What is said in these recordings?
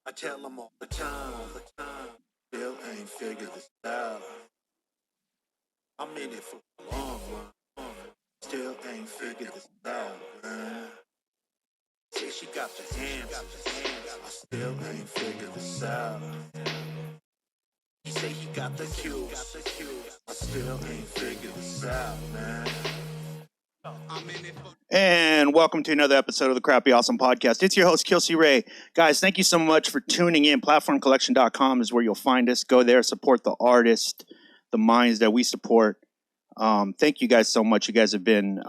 I tell them all the time, still ain't figured this out. I'm in it for the long run, still ain't figured this out, man. Say she got the answers, I still ain't figured this out. He say he got the cues, I still ain't figured this out, man. And welcome to another episode of the Crappy Awesome Podcast. It's your host, Kelsey Ray. Guys, thank you so much for tuning in. Platformcollection.com is where you'll find us. Go there, support the artists, the minds that we support. Thank you guys so much. You guys have been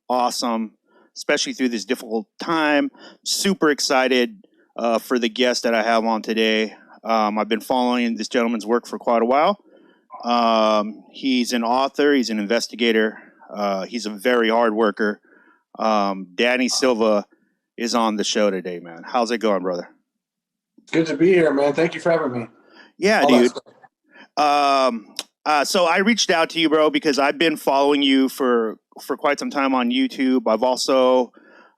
awesome, especially through this difficult time. Super excited for the guest that I have on today. I've been following this gentleman's work for quite a while. He's an author. He's an investigator. He's a very hard worker. Danny Silva is on the show today, man. How's it going, brother? Good to be here, man. Thank you for having me. Yeah, dude. So I reached out to you, bro, because I've been following you for quite some time on YouTube. I've also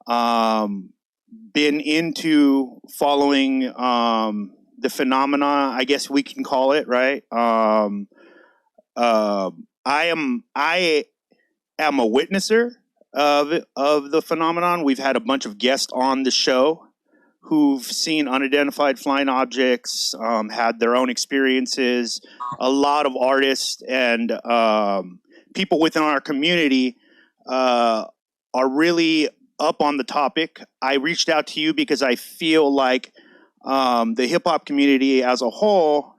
been into following the phenomena, I guess we can call it, right? I am a witnesser of the phenomenon. We've had a bunch of guests on the show who've seen unidentified flying objects, had their own experiences. A lot of artists and people within our community are really up on the topic. I reached out to you because I feel like the hip-hop community as a whole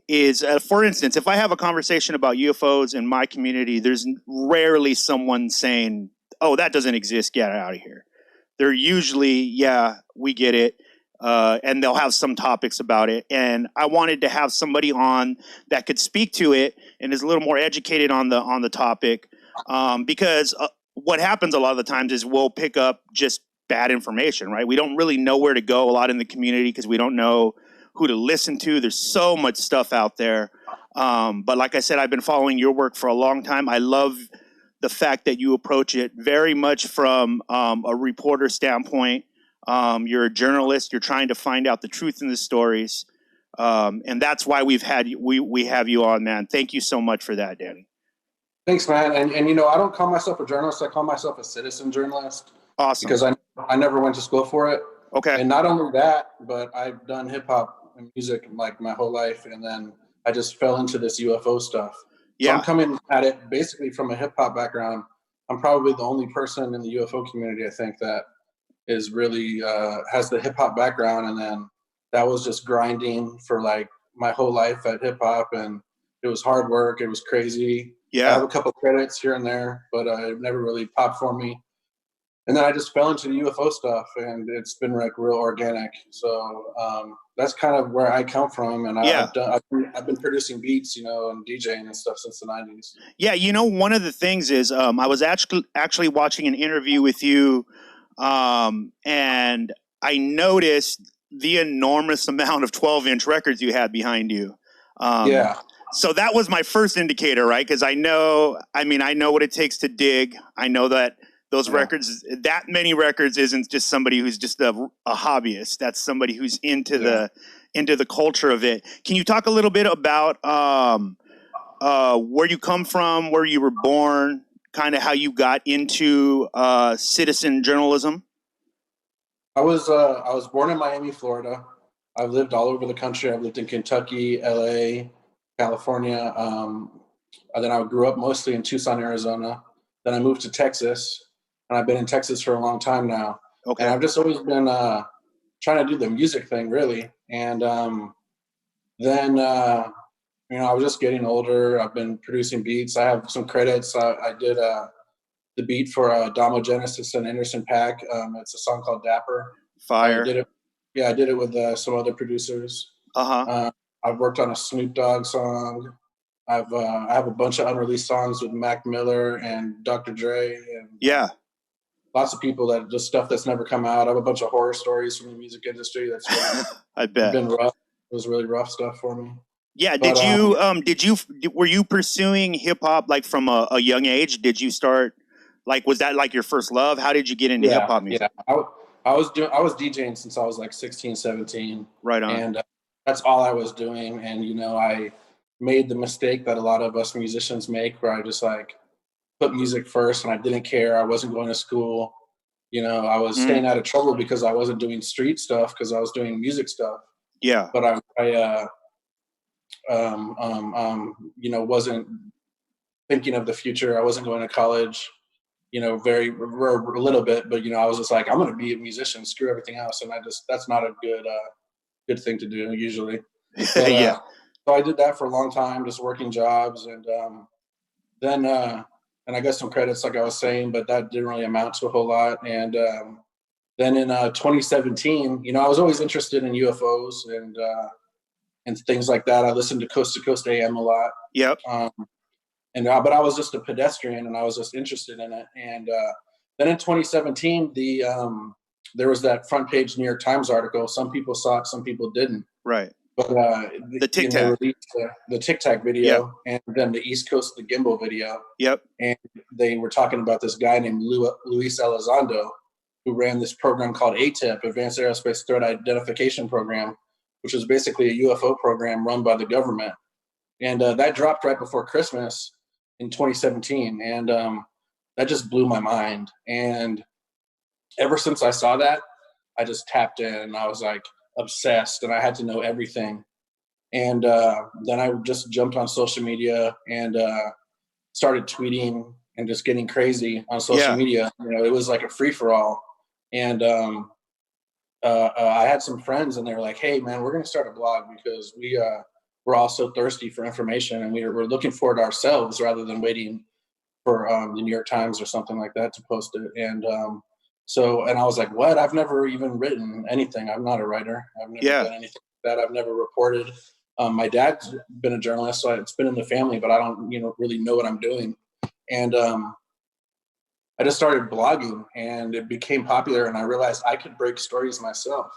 is, for instance, if I have a conversation about UFOs in my community, there's rarely someone saying, oh, that doesn't exist, get out of here. They're usually, yeah, we get it, and they'll have some topics about it. And I wanted to have somebody on that could speak to it and is a little more educated on the topic, because what happens a lot of the times is we'll pick up just bad information, right? We don't really know where to go a lot in the community because we don't know who to listen to. There's so much stuff out there. But like I said, I've been following your work for a long time. I love the fact that you approach it very much from a reporter standpoint. You're a journalist. You're trying to find out the truth in the stories. And that's why we have you on, man. Thank you so much for that, Danny. Thanks, man. And you know, I don't call myself a journalist. I call myself a citizen journalist. Awesome. Because I never went to school for it. Okay. And not only that, but I've done hip-hop and music like my whole life. And then I just fell into this UFO stuff. Yeah. So I'm coming at it basically from a hip-hop background. I'm probably the only person in the UFO community, I think, that is really has the hip-hop background. And then that was just grinding for like my whole life at hip-hop. And it was hard work. It was crazy. Yeah. I have a couple credits here and there, but it never really popped for me. And then I just fell into the UFO stuff, and it's been like real organic. So that's kind of where I come from, and I've been producing beats, you know, and DJing and stuff since the 90s. Yeah, you know, one of the things is I was actually watching an interview with you, and I noticed the enormous amount of 12-inch records you had behind you. Yeah. So that was my first indicator, right? Because I know what it takes to dig. I know that those records, that many records, isn't just somebody who's just a hobbyist. That's somebody who's into the culture of it. Can you talk a little bit about where you come from, where you were born, kind of how you got into citizen journalism? I was born in Miami, Florida. I've lived all over the country. I've lived in Kentucky, LA, California. And then I grew up mostly in Tucson, Arizona. Then I moved to Texas. And I've been in Texas for a long time now. Okay. And I've just always been trying to do the music thing, really. And then, you know, I was just getting older. I've been producing beats. I have some credits. I did the beat for Damo Genesis and Anderson .Paak. It's a song called Dapper. Fire. I did it with some other producers. Uh-huh. I've worked on a Snoop Dogg song. I have a bunch of unreleased songs with Mac Miller and Dr. Dre. And lots of people that just stuff that's never come out. I have a bunch of horror stories from the music industry. That's really, I bet been rough. It was really rough stuff for me. Yeah. Were you pursuing hip hop like from a young age? Did you start, like, was that like your first love? How did you get into hip hop music? Yeah. I was DJing since I was like 16, 17. Right on. And that's all I was doing. And, you know, I made the mistake that a lot of us musicians make where I just like put music first and I didn't care. I wasn't going to school. You know, I was staying out of trouble because I wasn't doing street stuff because I was doing music stuff. Yeah. But you know, wasn't thinking of the future. I wasn't going to college, you know, a little bit, but, you know, I was just like, I'm going to be a musician, screw everything else. And that's not a good thing to do usually. But, Yeah. so I did that for a long time, just working jobs. And then I got some credits, like I was saying, but that didn't really amount to a whole lot. And then in 2017, you know, I was always interested in UFOs and things like that. I listened to Coast AM a lot. Yep. But I was just a pedestrian and I was just interested in it. And then in 2017, there was that front page New York Times article. Some people saw it, some people didn't. Right. But the Tic Tac. They released the Tic Tac video, and then the East Coast the Gimbal video. Yep. And they were talking about this guy named Luis Elizondo, who ran this program called ATIP, Advanced Aerospace Threat Identification Program, which was basically a UFO program run by the government. And that dropped right before Christmas in 2017, and that just blew my mind. And ever since I saw that, I just tapped in, and I was like obsessed, and I had to know everything. And then I just jumped on social media and started tweeting and just getting crazy on social media. You know, it was like a free for all. And I had some friends, and they were like, "Hey, man, we're going to start a blog because we're all so thirsty for information, and we're looking for it ourselves rather than waiting for the New York Times or something like that to post it." And I was like, "What? I've never even written anything. I'm not a writer. I've never done anything like that. I've never reported." My dad's been a journalist, so it's been in the family, but I don't, you know, really know what I'm doing. And I just started blogging, and it became popular, and I realized I could break stories myself.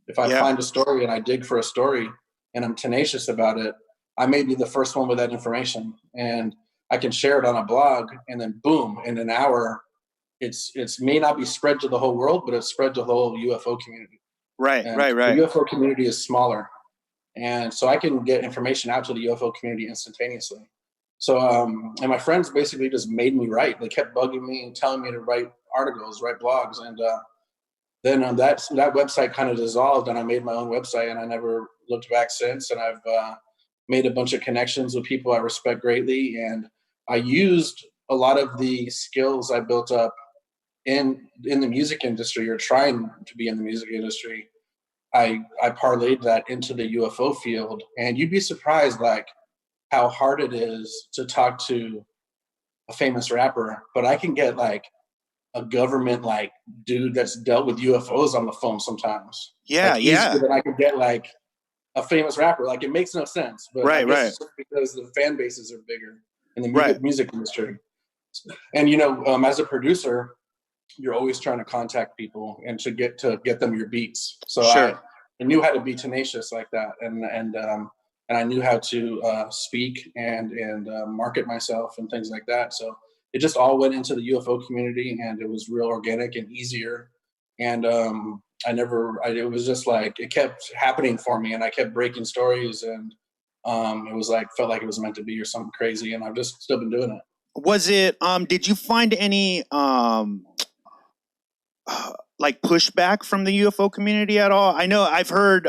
If I find a story and I dig for a story and I'm tenacious about it, I may be the first one with that information, and I can share it on a blog, and then boom, in an hour, it's may not be spread to the whole world, but it's spread to the whole UFO community. Right. The UFO community is smaller, and so I can get information out to the UFO community instantaneously. So, and my friends basically just made me write. They kept bugging me and telling me to write articles, write blogs. And then that website kind of dissolved, and I made my own website, and I never looked back since. And I've made a bunch of connections with people I respect greatly. And I used a lot of the skills I built up in the music industry, or trying to be in the music industry. I parlayed that into the UFO field, and you'd be surprised, like, how hard it is to talk to a famous rapper, but I can get like a government like dude that's dealt with UFOs on the phone sometimes. Yeah, like, easier than I can get like a famous rapper. Like, it makes no sense, but I guess it's just because the fan bases are bigger in the music industry. And you know, as a producer, you're always trying to contact people and to get them your beats. So I knew how to be tenacious like that, and I knew how to speak and market myself and things like that. So it just all went into the UFO community, and it was real organic and easier. And it was just like, it kept happening for me, and I kept breaking stories, and it was like, felt like it was meant to be or something crazy. And I've just still been doing it. Was it, did you find any, like pushback from the UFO community at all? I know I've heard,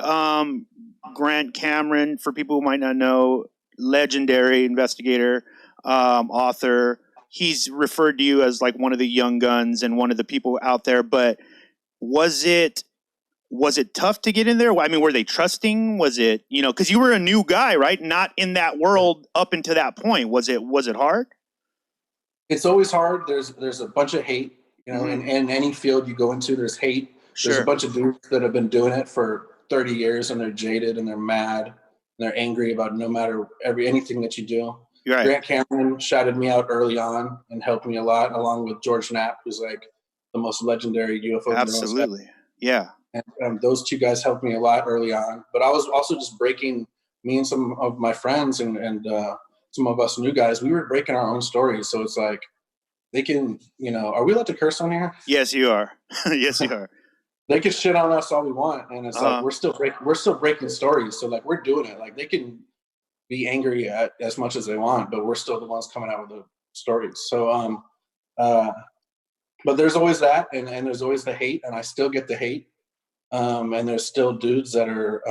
Grant Cameron, for people who might not know, legendary investigator, author. He's referred to you as like one of the young guns and one of the people out there. But was it tough to get in there? I mean, were they trusting? Was it, you know, because you were a new guy, right? Not in that world up until that point. Was it hard? It's always hard. There's a bunch of hate, you know, in any field you go into, there's hate. There's a bunch of dudes that have been doing it for 30 years, and they're jaded and they're mad and they're angry about no matter anything that you do. Right. Grant Cameron shouted me out early on and helped me a lot, along with George Knapp, who's like the most legendary UFO journalist. Absolutely. Yeah. And those two guys helped me a lot early on. But I was also just breaking, me and some of my friends and some of us new guys, we were breaking our own stories. So it's like, they can, you know, are we allowed to curse on here? Yes, you are. Yes, you are. they can shit on us all we want, and it's like we're still breaking stories. So like we're doing it. Like they can be angry at as much as they want, but we're still the ones coming out with the stories. So but there's always that, and there's always the hate, and I still get the hate. And there's still dudes that are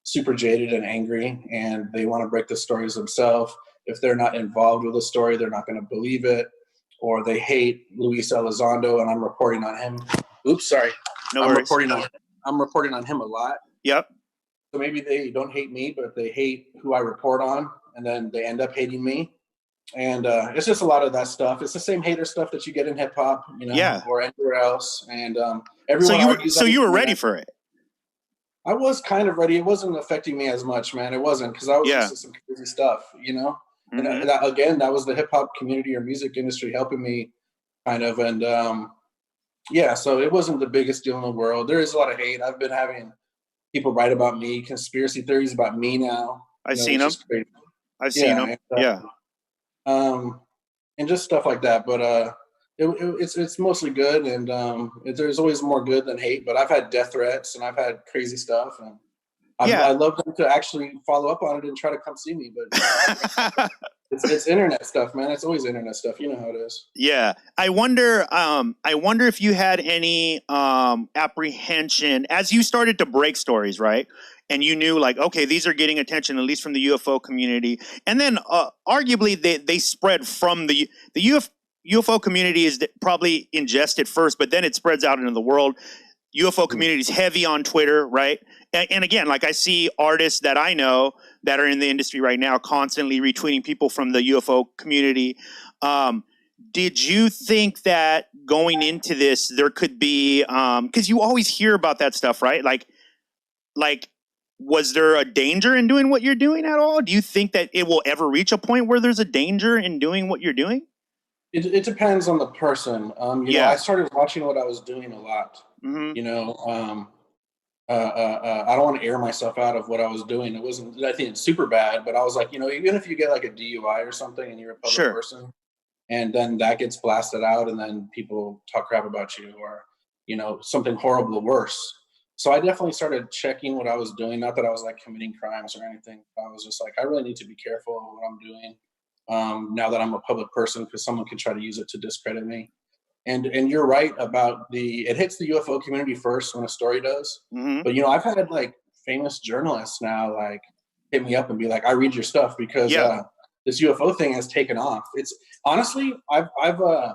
super jaded and angry, and they want to break the stories themselves. If they're not involved with the story, they're not going to believe it, or they hate Luis Elizondo, and I'm reporting on him. Oops, sorry. No worries. I'm reporting on him a lot. Yep. So maybe they don't hate me, but they hate who I report on, and then they end up hating me. And it's just a lot of that stuff. It's the same hater stuff that you get in hip hop, you know, or anywhere else. And everyone. So you were ready for it. I was kind of ready. It wasn't affecting me as much, man. It wasn't, because I was used to some crazy stuff, you know. Mm-hmm. And again, that was the hip hop community or music industry helping me, kind of. And so it wasn't the biggest deal in the world. There is a lot of hate. I've been having people write about me, conspiracy theories about me now. I've seen them. I've seen them. And just stuff like that. But it's mostly good, and there's always more good than hate. But I've had death threats, and I've had crazy stuff, and I love them to actually follow up on it and try to come see me. But it's internet stuff, man. It's always internet stuff. You know how it is. Yeah, I wonder if you had any apprehension as you started to break stories, right? And you knew, like, okay, these are getting attention, at least from the UFO community. And then arguably they spread from the UFO community is probably ingested first, but then it spreads out into the world. UFO community is heavy on Twitter, right? And again, like I see artists that I know that are in the industry right now constantly retweeting people from the UFO community. Did you think that going into this, there could be, because you always hear about that stuff, right? Like, was there a danger in doing what you're doing at all? Do you think that it will ever reach a point where there's a danger in doing what you're doing? It depends on the person. You know, I started watching what I was doing a lot. Mm-hmm. You know, I don't want to air myself out of what I was doing. It wasn't, I think it's super bad, but I was like, you know, even if you get like a DUI or something and you're a public person, and then that gets blasted out, and then people talk crap about you, or, you know, something horrible worse. So I definitely started checking what I was doing. Not that I was like committing crimes or anything. I was just like, I really need to be careful of what I'm doing now that I'm a public person, because someone could try to use it to discredit me. And you're right about it hits the UFO community first when a story does. Mm-hmm. But, you know, I've had like famous journalists now like hit me up and be like, I read your stuff because this UFO thing has taken off. It's honestly, I've an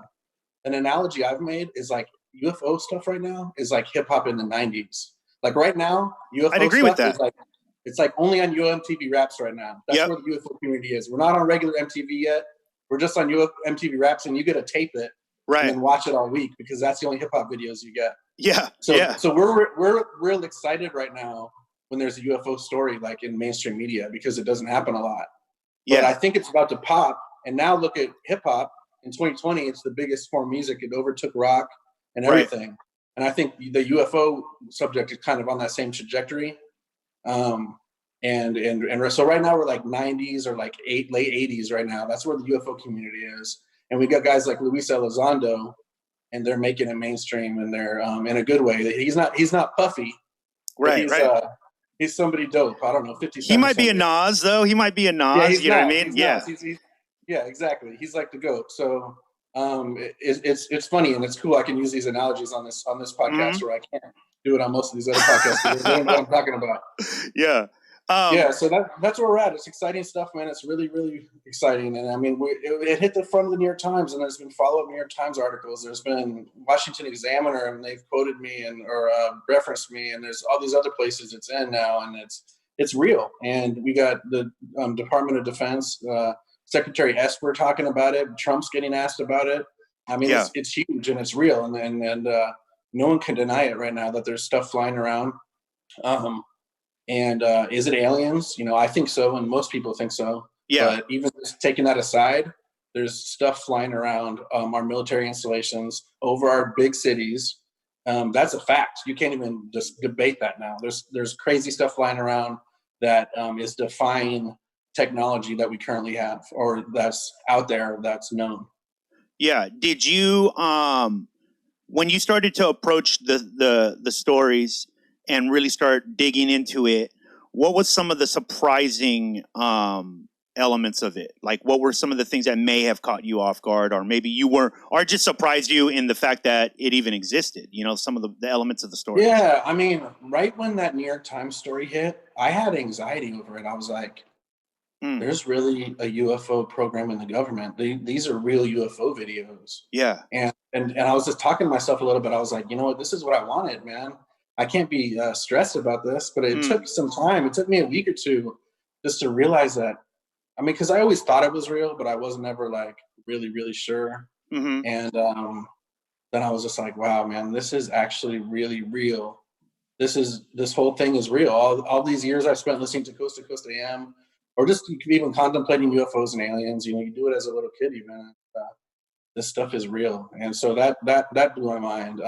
analogy I've made is like, UFO stuff right now is like hip hop in the 90s. Like right now, UFO I'd agree stuff with that. is like, it's like only on UMTV Raps right now. That's where the UFO community is. We're not on regular MTV yet. We're just on MTV Raps, and you get to tape it and then watch it all week, because that's the only hip hop videos you get. So we're real excited right now when there's a UFO story like in mainstream media, because it doesn't happen a lot. But I think it's about to pop. And now look at hip hop in 2020. It's the biggest form of music. It overtook rock and everything. And I think the UFO subject is kind of on that same trajectory. And so right now we're like 90s or like late 80s right now. That's where the UFO community is. And we got guys like Luis Elizondo, and they're making it mainstream, and they're in a good way. He's not puffy. He's somebody dope. I don't know, 50 Cent. He might be a Nas, though. He might be a Nas. You know what I mean? Yeah, exactly. He's like the GOAT. So it's funny, and it's cool. I can use these analogies on this podcast, where I can't do it on most of these other podcasts. They don't know what I'm talking about. So that's where we're at. It's exciting stuff, man. It's really, really exciting. And I mean, it hit the front of the New York Times, and there's been follow-up New York Times articles. There's been Washington Examiner, and they've quoted me or referenced me, and there's all these other places it's in now, and it's real. And we got the Department of Defense, Secretary Esper talking about it. Trump's getting asked about it. I mean, it's huge, and it's real, and no one can deny it right now that there's stuff flying around. And is it aliens? You know, I think so, and most people think so. But even just taking that aside, there's stuff flying around our military installations over our big cities. That's a fact. You can't even just debate that now. There's crazy stuff flying around that is defying technology that we currently have, or that's out there, that's known. Did you when you started to approach the stories and really start digging into it, what was some of the surprising elements of it? Like, what were some of the things that may have caught you off guard, or maybe you weren't, or just surprised you in the fact that it even existed? You know, some of the elements of the story. Yeah, I mean, right when that New York Times story hit, I had anxiety over it. I was like, there's really a UFO program in the government. These are real UFO videos. Yeah. And I was just talking to myself a little bit. I was like, you know what? This is what I wanted, man. I can't be stressed about this. But it took some time. It took me a week or two just to realize that. I mean, because I always thought it was real, but I wasn't ever like really, really sure. Mm-hmm. And then I was just like, wow, man, this is actually really real. This whole thing is real. All these years I spent listening to Coast AM, or just even contemplating UFOs and aliens. You know, you do it as a little kid, even. This stuff is real, and so that blew my mind.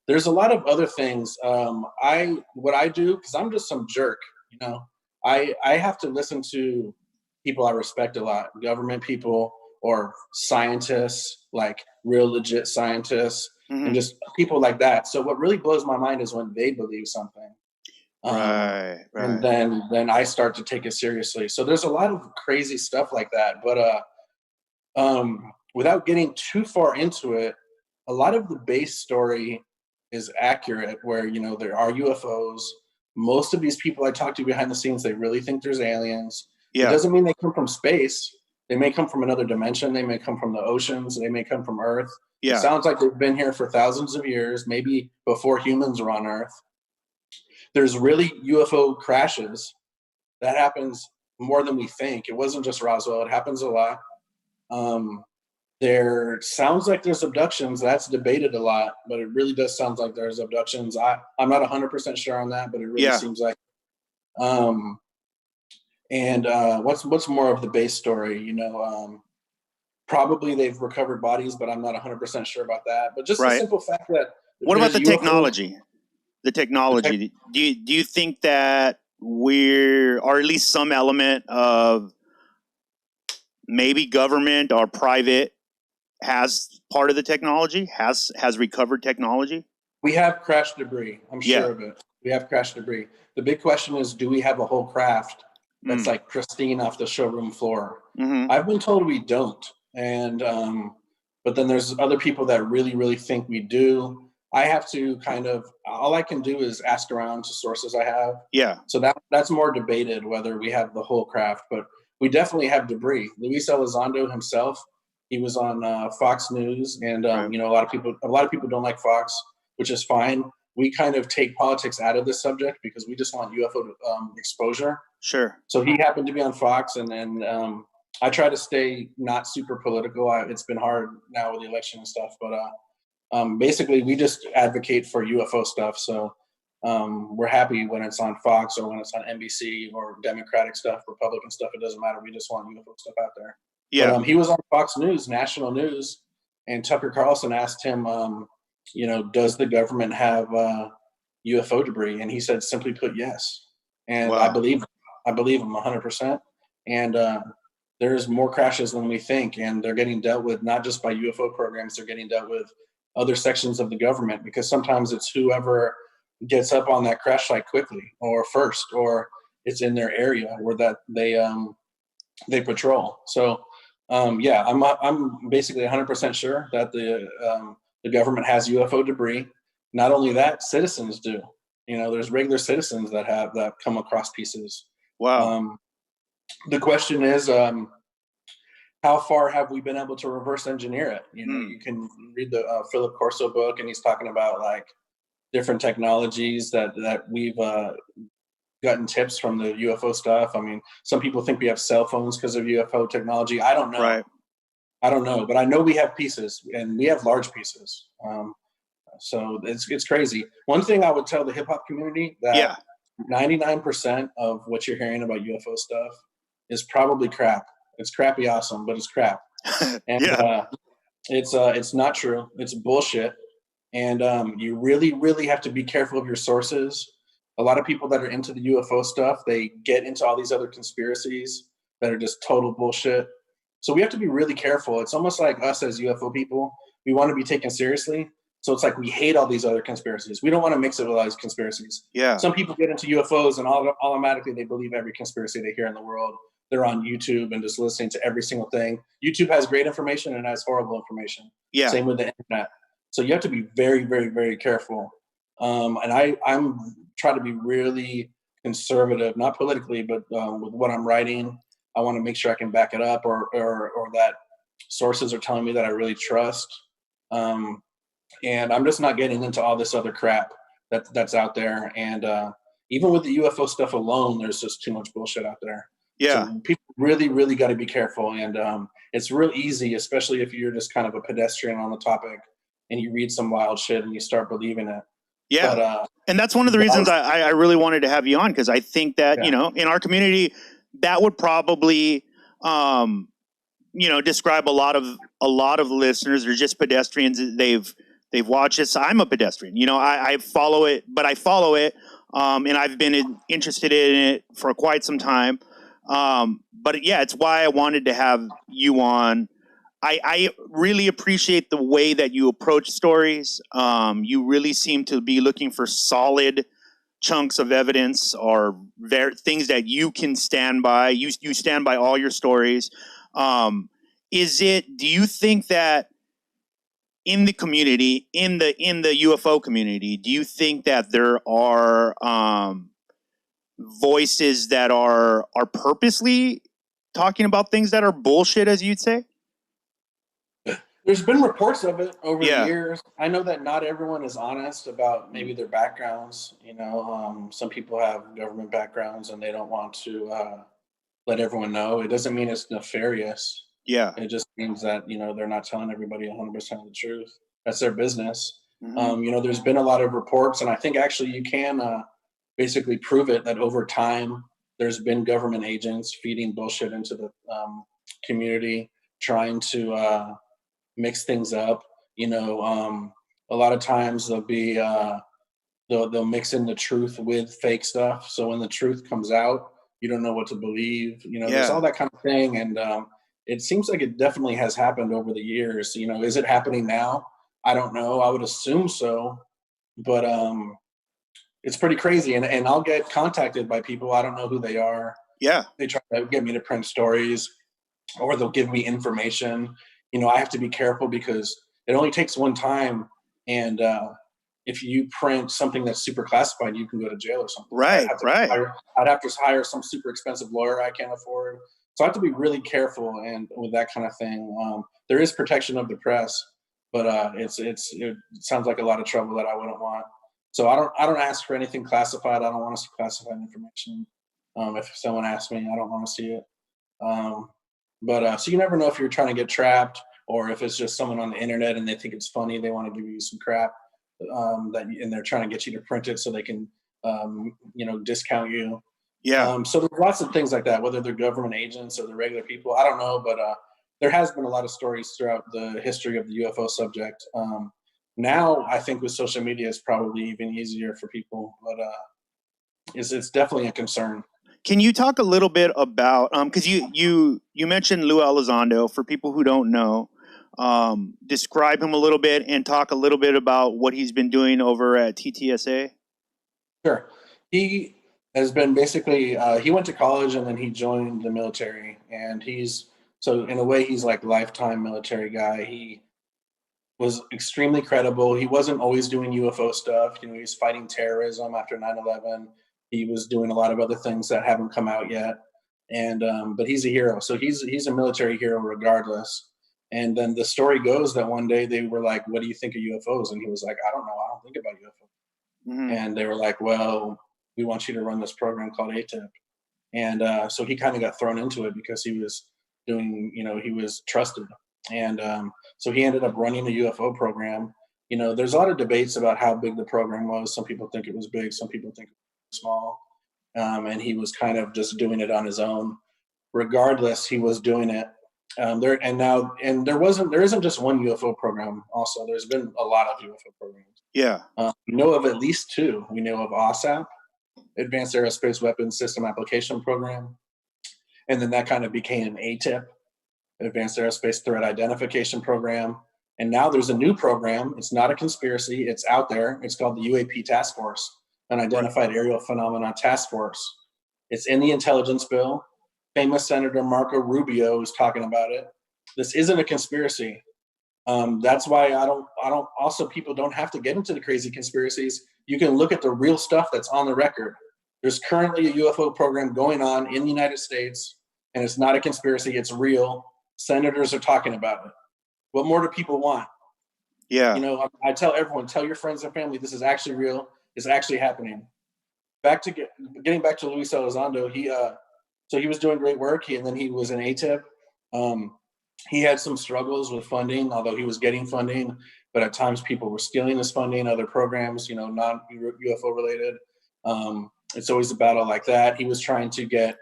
There's a lot of other things. What I do, because I'm just some jerk, you know. I have to listen to people I respect a lot, government people or scientists, like real legit scientists, and just people like that. So what really blows my mind is when they believe something. Right. And then I start to take it seriously. So there's a lot of crazy stuff like that. But without getting too far into it, a lot of the base story is accurate, where, you know, there are UFOs. Most of these people I talk to behind the scenes, they really think there's aliens. Yeah. It doesn't mean they come from space. They may come from another dimension. They may come from the oceans. They may come from Earth. Yeah. It sounds like they've been here for thousands of years, maybe before humans were on Earth. There's really UFO crashes. That happens more than we think. It wasn't just Roswell. It happens a lot. There sounds like there's abductions. That's debated a lot, but it really does sound like there's abductions. I'm not 100% sure on that, but it really seems like. What's more of the base story? You know, probably they've recovered bodies, but I'm not 100% sure about that. But just the simple fact that. What about the technology? The technology. Do you think that or at least some element of maybe government or private has part of the technology, has recovered technology? We have crash debris. I'm sure of it. We have crash debris. The big question is, do we have a whole craft that's like pristine off the showroom floor? I've been told we don't. And but then there's other people that really, really think we do. I have to all I can do is ask around to sources I have. Yeah. So that's more debated whether we have the whole craft, but we definitely have debris. Luis Elizondo himself, he was on Fox News, and you know, a lot of people don't like Fox, which is fine. We kind of take politics out of this subject because we just want UFO exposure. Sure. So he happened to be on Fox, and I try to stay not super political. It's been hard now with the election and stuff, but basically we just advocate for UFO stuff. So we're happy when it's on Fox or when it's on NBC or Democratic stuff, Republican stuff. It doesn't matter. We just want UFO stuff out there. Yeah. But, he was on Fox News, national news, and Tucker Carlson asked him, you know, does the government have UFO debris? And he said, simply put, yes. And I believe him 100%. And there's more crashes than we think, and they're getting dealt with not just by UFO programs. They're getting dealt with other sections of the government, because sometimes it's whoever gets up on that crash site quickly or first, or it's in their area where that they patrol. So yeah, I'm basically 100% sure that the government has UFO debris. Not only that, citizens do. You know, there's regular citizens that come across pieces. Wow. The question is, how far have we been able to reverse engineer it? You know, you can read the Philip Corso book, and he's talking about like different technologies that we've gotten tips from the UFO stuff. I mean, some people think we have cell phones because of UFO technology. I don't know. Right. I don't know, but I know we have pieces, and we have large pieces. So it's crazy. One thing I would tell the hip hop community, that 99% of what you're hearing about UFO stuff is probably crap. It's crappy awesome, but it's crap. And it's not true. It's bullshit. And you really, really have to be careful of your sources. A lot of people that are into the UFO stuff, they get into all these other conspiracies that are just total bullshit. So we have to be really careful. It's almost like us as UFO people. We want to be taken seriously, So it's like we hate all these other conspiracies. We don't want to mix it with all these conspiracies. Yeah. Some people get into UFOs and automatically they believe every conspiracy they hear in the world. They're on YouTube and just listening to every single thing. YouTube has great information and has horrible information. Yeah. Same with the internet. So you have to be very, very, very careful. And I'm trying to be really conservative, not politically, but with what I'm writing. I want to make sure I can back it up, or that sources are telling me that I really trust. And I'm just not getting into all this other crap that's out there. And even with the UFO stuff alone, there's just too much bullshit out there. Yeah. So people really, really got to be careful. And it's real easy, especially if you're just kind of a pedestrian on the topic and you read some wild shit and you start believing it. Yeah. But, and that's one of the reasons I really wanted to have you on, because I think that, Yeah. you know, in our community, that would probably, you know, describe a lot of listeners. They're just pedestrians. They've watched this. I'm a pedestrian. You know, I follow it, but I follow it, and I've been interested in it for quite some time. But yeah, it's why I wanted to have you on. I really appreciate the way that you approach stories. You really seem to be looking for solid chunks of evidence or things that you can stand by. You stand by all your stories. Do you think that in the community, in the UFO community, do you think that there are voices that are purposely talking about things that are bullshit, as you'd say? There's been reports of it over Yeah. the years. I know that not everyone is honest about maybe their backgrounds. You know, some people have government backgrounds and they don't want to let everyone know. It doesn't mean it's nefarious. Yeah. It just means that, you know, they're not telling everybody 100% of the truth. That's their business. Mhm. You know, there's been a lot of reports, and I think actually you can basically prove it that over time there's been government agents feeding bullshit into the community, trying to mix things up. You know, a lot of times they'll mix in the truth with fake stuff. So when the truth comes out, you don't know what to believe. You know, there's Yeah. all that kind of thing, and it seems like it definitely has happened over the years. You know, is it happening now? I don't know. I would assume so, but it's pretty crazy. And I'll get contacted by people, I don't know who they are. Yeah. They try to get me to print stories, or they'll give me information. You know, I have to be careful because it only takes one time, and if you print something that's super classified, you can go to jail or something. Right. I'd have to hire some super expensive lawyer I can't afford. So I have to be really careful and with that kind of thing. There is protection of the press, but it sounds like a lot of trouble that I wouldn't want. So I don't ask for anything classified. I don't want to see classified information. If someone asks me, I don't want to see it. So you never know if you're trying to get trapped, or if it's just someone on the internet and they think it's funny, they want to give you some crap, and they're trying to get you to print it so they can, you know, discount you. Yeah. So there's lots of things like that, whether they're government agents or the regular people. I don't know, but there has been a lot of stories throughout the history of the UFO subject. Now, I think with social media, it's probably even easier for people, but it's definitely a concern. Can you talk a little bit about because you mentioned Lou Elizondo. For people who don't know, describe him a little bit and talk a little bit about what he's been doing over at TTSA. Sure. He has been basically, he went to college and then he joined the military, and so in a way he's like lifetime military guy. He was extremely credible. He wasn't always doing UFO stuff. You know, he was fighting terrorism after 9/11. He was doing a lot of other things that haven't come out yet. And but he's a hero. So he's a military hero regardless. And then the story goes that one day they were like, "What do you think of UFOs?" And he was like, "I don't know. I don't think about UFOs." Mm-hmm. And they were like, "Well, we want you to run this program called ATIP." And so he kind of got thrown into it because he was doing, you know, he was trusted. And so he ended up running the UFO program. You know, there's a lot of debates about how big the program was. Some people think it was big, some people think it was small. And he was kind of just doing it on his own. Regardless, he was doing it. There isn't just one UFO program. Also, there's been a lot of UFO programs. Yeah. We know of at least two. We know of OSAP, Advanced Aerospace Weapons System Application Program, and then that kind of became an ATIP, Advanced Aerospace Threat Identification Program. And now there's a new program. It's not a conspiracy. It's out there. It's called the UAP Task Force, Unidentified Aerial Phenomena Task Force. It's in the intelligence bill. Famous Senator Marco Rubio is talking about it. This isn't a conspiracy. That's why I don't, also people don't have to get into the crazy conspiracies. You can look at the real stuff that's on the record. There's currently a UFO program going on in the United States, and it's not a conspiracy, it's real. Senators are talking about it. What more do people want? Yeah. You know, I tell everyone, tell your friends and family, this is actually real, it's actually happening. Getting back to Luis Elizondo, he was doing great work, and then he was an ATIP. He had some struggles with funding, although he was getting funding, but at times people were stealing his funding, other programs, you know, non-UFO related. It's always a battle like that. He was trying to get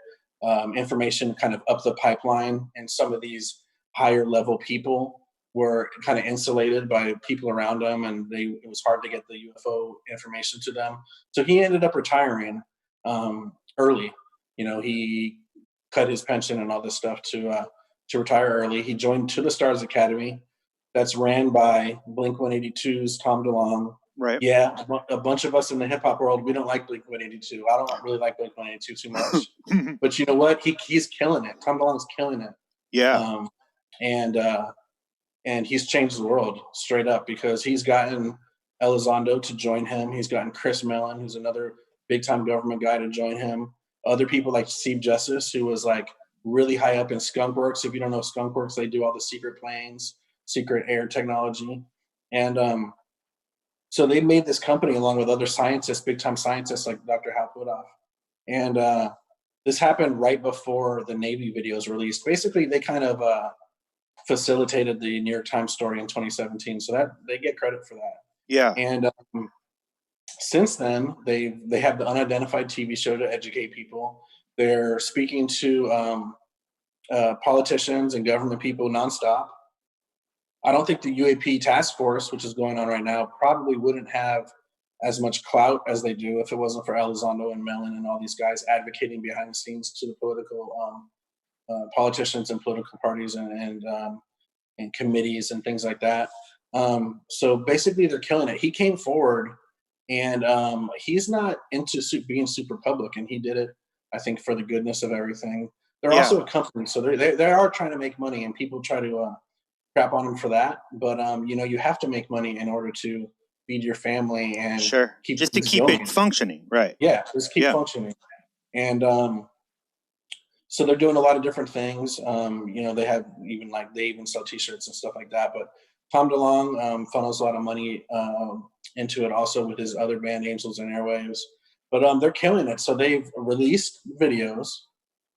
information kind of up the pipeline, and some of these higher level people were kind of insulated by people around them, and it was hard to get the UFO information to them. So he ended up retiring early. You know, he cut his pension and all this stuff to retire early. He joined To the Stars Academy, that's ran by Blink-182's Tom DeLonge. Right. Yeah, a bunch of us in the hip hop world, we don't like Blink-182. I don't really like Blink-182 too much, but you know what? He's killing it. Tom DeLonge's killing it. Yeah. And he's changed the world straight up, because he's gotten Elizondo to join him. He's gotten Chris Mellon, who's another big time government guy, to join him. Other people like Steve Justice, who was like really high up in Skunkworks. If you don't know Skunkworks, they do all the secret planes, secret air technology. And so they made this company along with other scientists, big time scientists like Dr. Hal Puthoff. And this happened right before the Navy videos released. Basically, they kind of facilitated the New York Times story in 2017. So that they get credit for that. Yeah. And since then, they have the Unidentified TV show to educate people. They're speaking to politicians and government people nonstop. I don't think the UAP task force, which is going on right now, probably wouldn't have as much clout as they do if it wasn't for Elizondo and Mellon and all these guys advocating behind the scenes to the political politicians and political parties and committees and things like that. So basically, they're killing it. He came forward, and he's not into being super public, and he did it, I think, for the goodness of everything. They're also a company, so they are trying to make money, and people try to crap on them for that. But you know, you have to make money in order to feed your family and keep it functioning, right? Yeah, just keep functioning. And so they're doing a lot of different things. You know, they even sell T-shirts and stuff like that. But Tom DeLonge funnels a lot of money into it, also with his other band, Angels and Airwaves. But they're killing it. So they've released videos.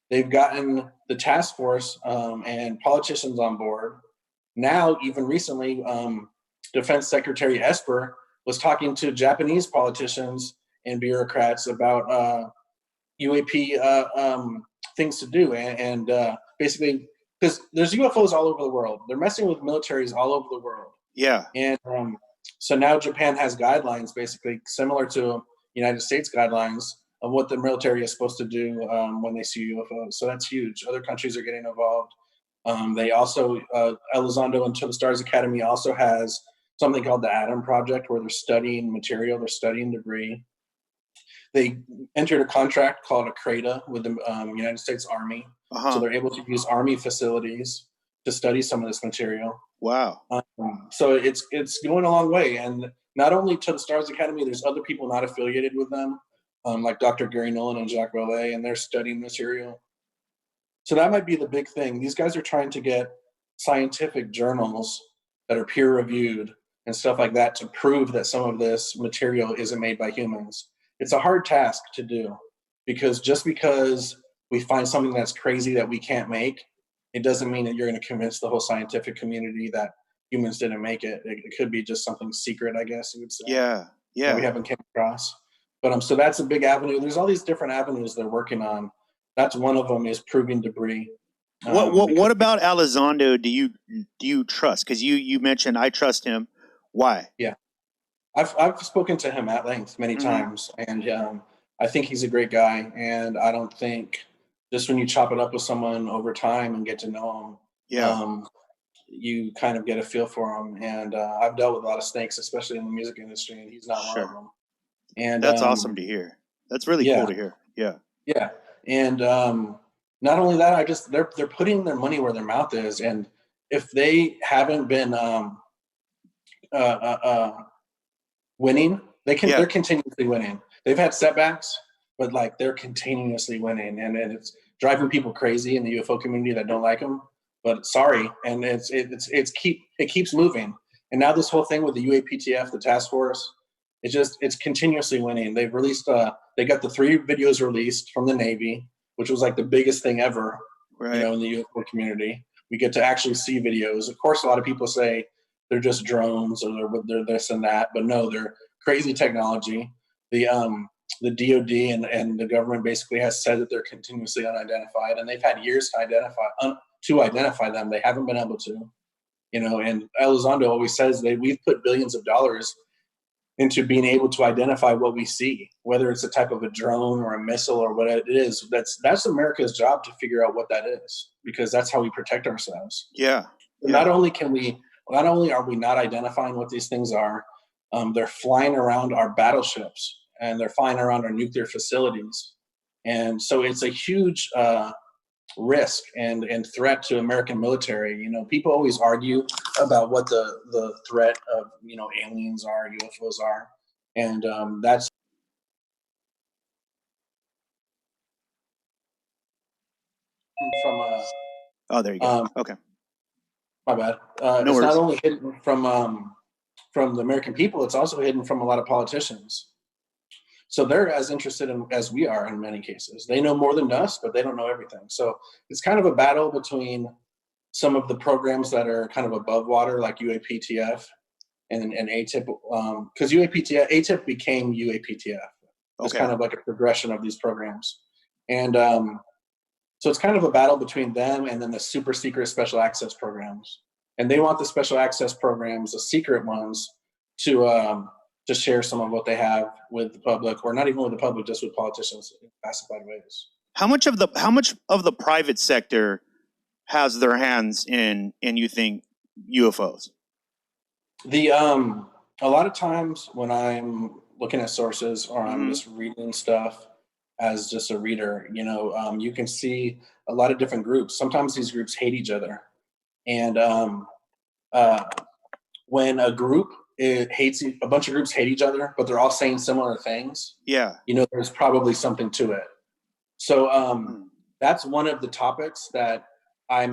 They've gotten the task force and politicians on board. Now, even recently, Defense Secretary Esper was talking to Japanese politicians and bureaucrats about UAP things to do. And basically, because there's UFOs all over the world. They're messing with militaries all over the world. Yeah. And so now Japan has guidelines, basically similar to United States guidelines, of what the military is supposed to do when they see UFOs. So that's huge. Other countries are getting involved. They also, Elizondo and To the Stars Academy also has something called the Atom Project, where they're studying material, they're studying debris. They entered a contract called a CRADA with the United States Army. So they're able to use Army facilities to study some of this material. Wow. So it's going a long way. And not only To the Stars Academy, there's other people not affiliated with them, like Dr. Gary Nolan and Jacques Vallée, and they're studying material. So that might be the big thing. These guys are trying to get scientific journals that are peer-reviewed and stuff like that to prove that some of this material isn't made by humans. It's a hard task to do, because just because we find something that's crazy that we can't make, it doesn't mean that you're going to convince the whole scientific community that humans didn't make it. It could be just something secret, I guess you would say. Yeah. That we haven't came across. But so that's a big avenue. There's all these different avenues they're working on. That's one of them, is proving debris. What about Elizondo? Do you trust? Because you mentioned I trust him. Why? Yeah, I've spoken to him at length many times, and I think he's a great guy. And I don't think, just when you chop it up with someone over time and get to know him, you kind of get a feel for them. And I've dealt with a lot of snakes, especially in the music industry, and he's not one of them. And that's awesome to hear. That's really cool to hear. Yeah. Yeah. And not only that, they're putting their money where their mouth is. And if they haven't been winning, they're continuously winning. They've had setbacks, but like they're continuously winning, and it's driving people crazy in the UFO community that don't like them. But sorry, and it keeps moving. And now this whole thing with the UAPTF, the task force, it's continuously winning. They've released they got the 3 videos released from the Navy, which was like the biggest thing ever, right. You know, in the UFO community. We get to actually see videos. Of course, a lot of people say they're just drones or they're this and that, but no, they're crazy technology. The DoD and the government basically has said that they're continuously unidentified, and they've had years to identify them. They haven't been able to, you know. And Elizondo always says we've put billions of dollars into being able to identify what we see, whether it's a type of a drone or a missile or what it is. That's America's job to figure out what that is, because that's how we protect ourselves. Yeah. Not only are we not identifying what these things are, they're flying around our battleships and they're flying around our nuclear facilities. And so it's a huge risk and threat to American military. You know, people always argue about what the threat of, you know, aliens are, UFOs are. And that's from oh, there you go. Okay. My bad. No it's worries. Not only hidden from the American people, it's also hidden from a lot of politicians. So they're as interested in as we are in many cases. They know more than us, but they don't know everything. So it's kind of a battle between some of the programs that are kind of above water, like UAPTF and ATIP, because ATIP became UAPTF. It's kind of like a progression of these programs. And so it's kind of a battle between them and then the super secret special access programs. And they want the special access programs, the secret ones, to share some of what they have with the public, or not even with the public, just with politicians in classified ways. How much of the private sector has their hands in you think UFOs? A lot of times when I'm looking at sources or I'm just reading stuff as just a reader, you know, you can see a lot of different groups. Sometimes these groups hate each other, and when a bunch of groups hate each other, but they're all saying similar things. Yeah, you know, there's probably something to it. So that's one of the topics that I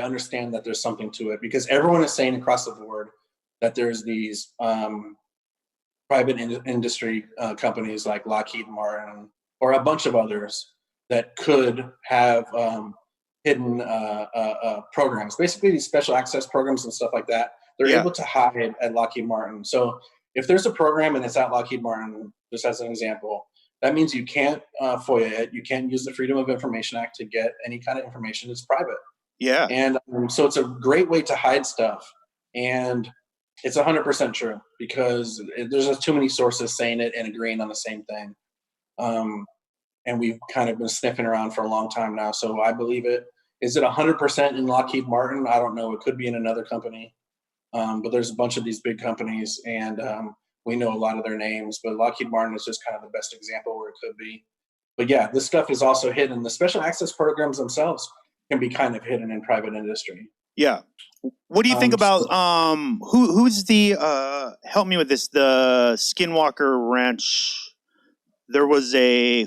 understand that there's something to it, because everyone is saying across the board that there's these private industry companies like Lockheed Martin or a bunch of others that could have hidden programs, basically these special access programs and stuff like that. They're able to hide at Lockheed Martin. So if there's a program and it's at Lockheed Martin, just as an example, that means you can't FOIA it. You can't use the Freedom of Information Act to get any kind of information. It's private. Yeah. And so it's a great way to hide stuff. And it's 100% true, because there's just too many sources saying it and agreeing on the same thing. And we've kind of been sniffing around for a long time now. So I believe it. Is it 100% in Lockheed Martin? I don't know. It could be in another company. But there's a bunch of these big companies, and we know a lot of their names. But Lockheed Martin is just kind of the best example where it could be. But yeah, this stuff is also hidden. The special access programs themselves can be kind of hidden in private industry. Yeah. What do you think about who's the help me with this, the Skinwalker Ranch? There was the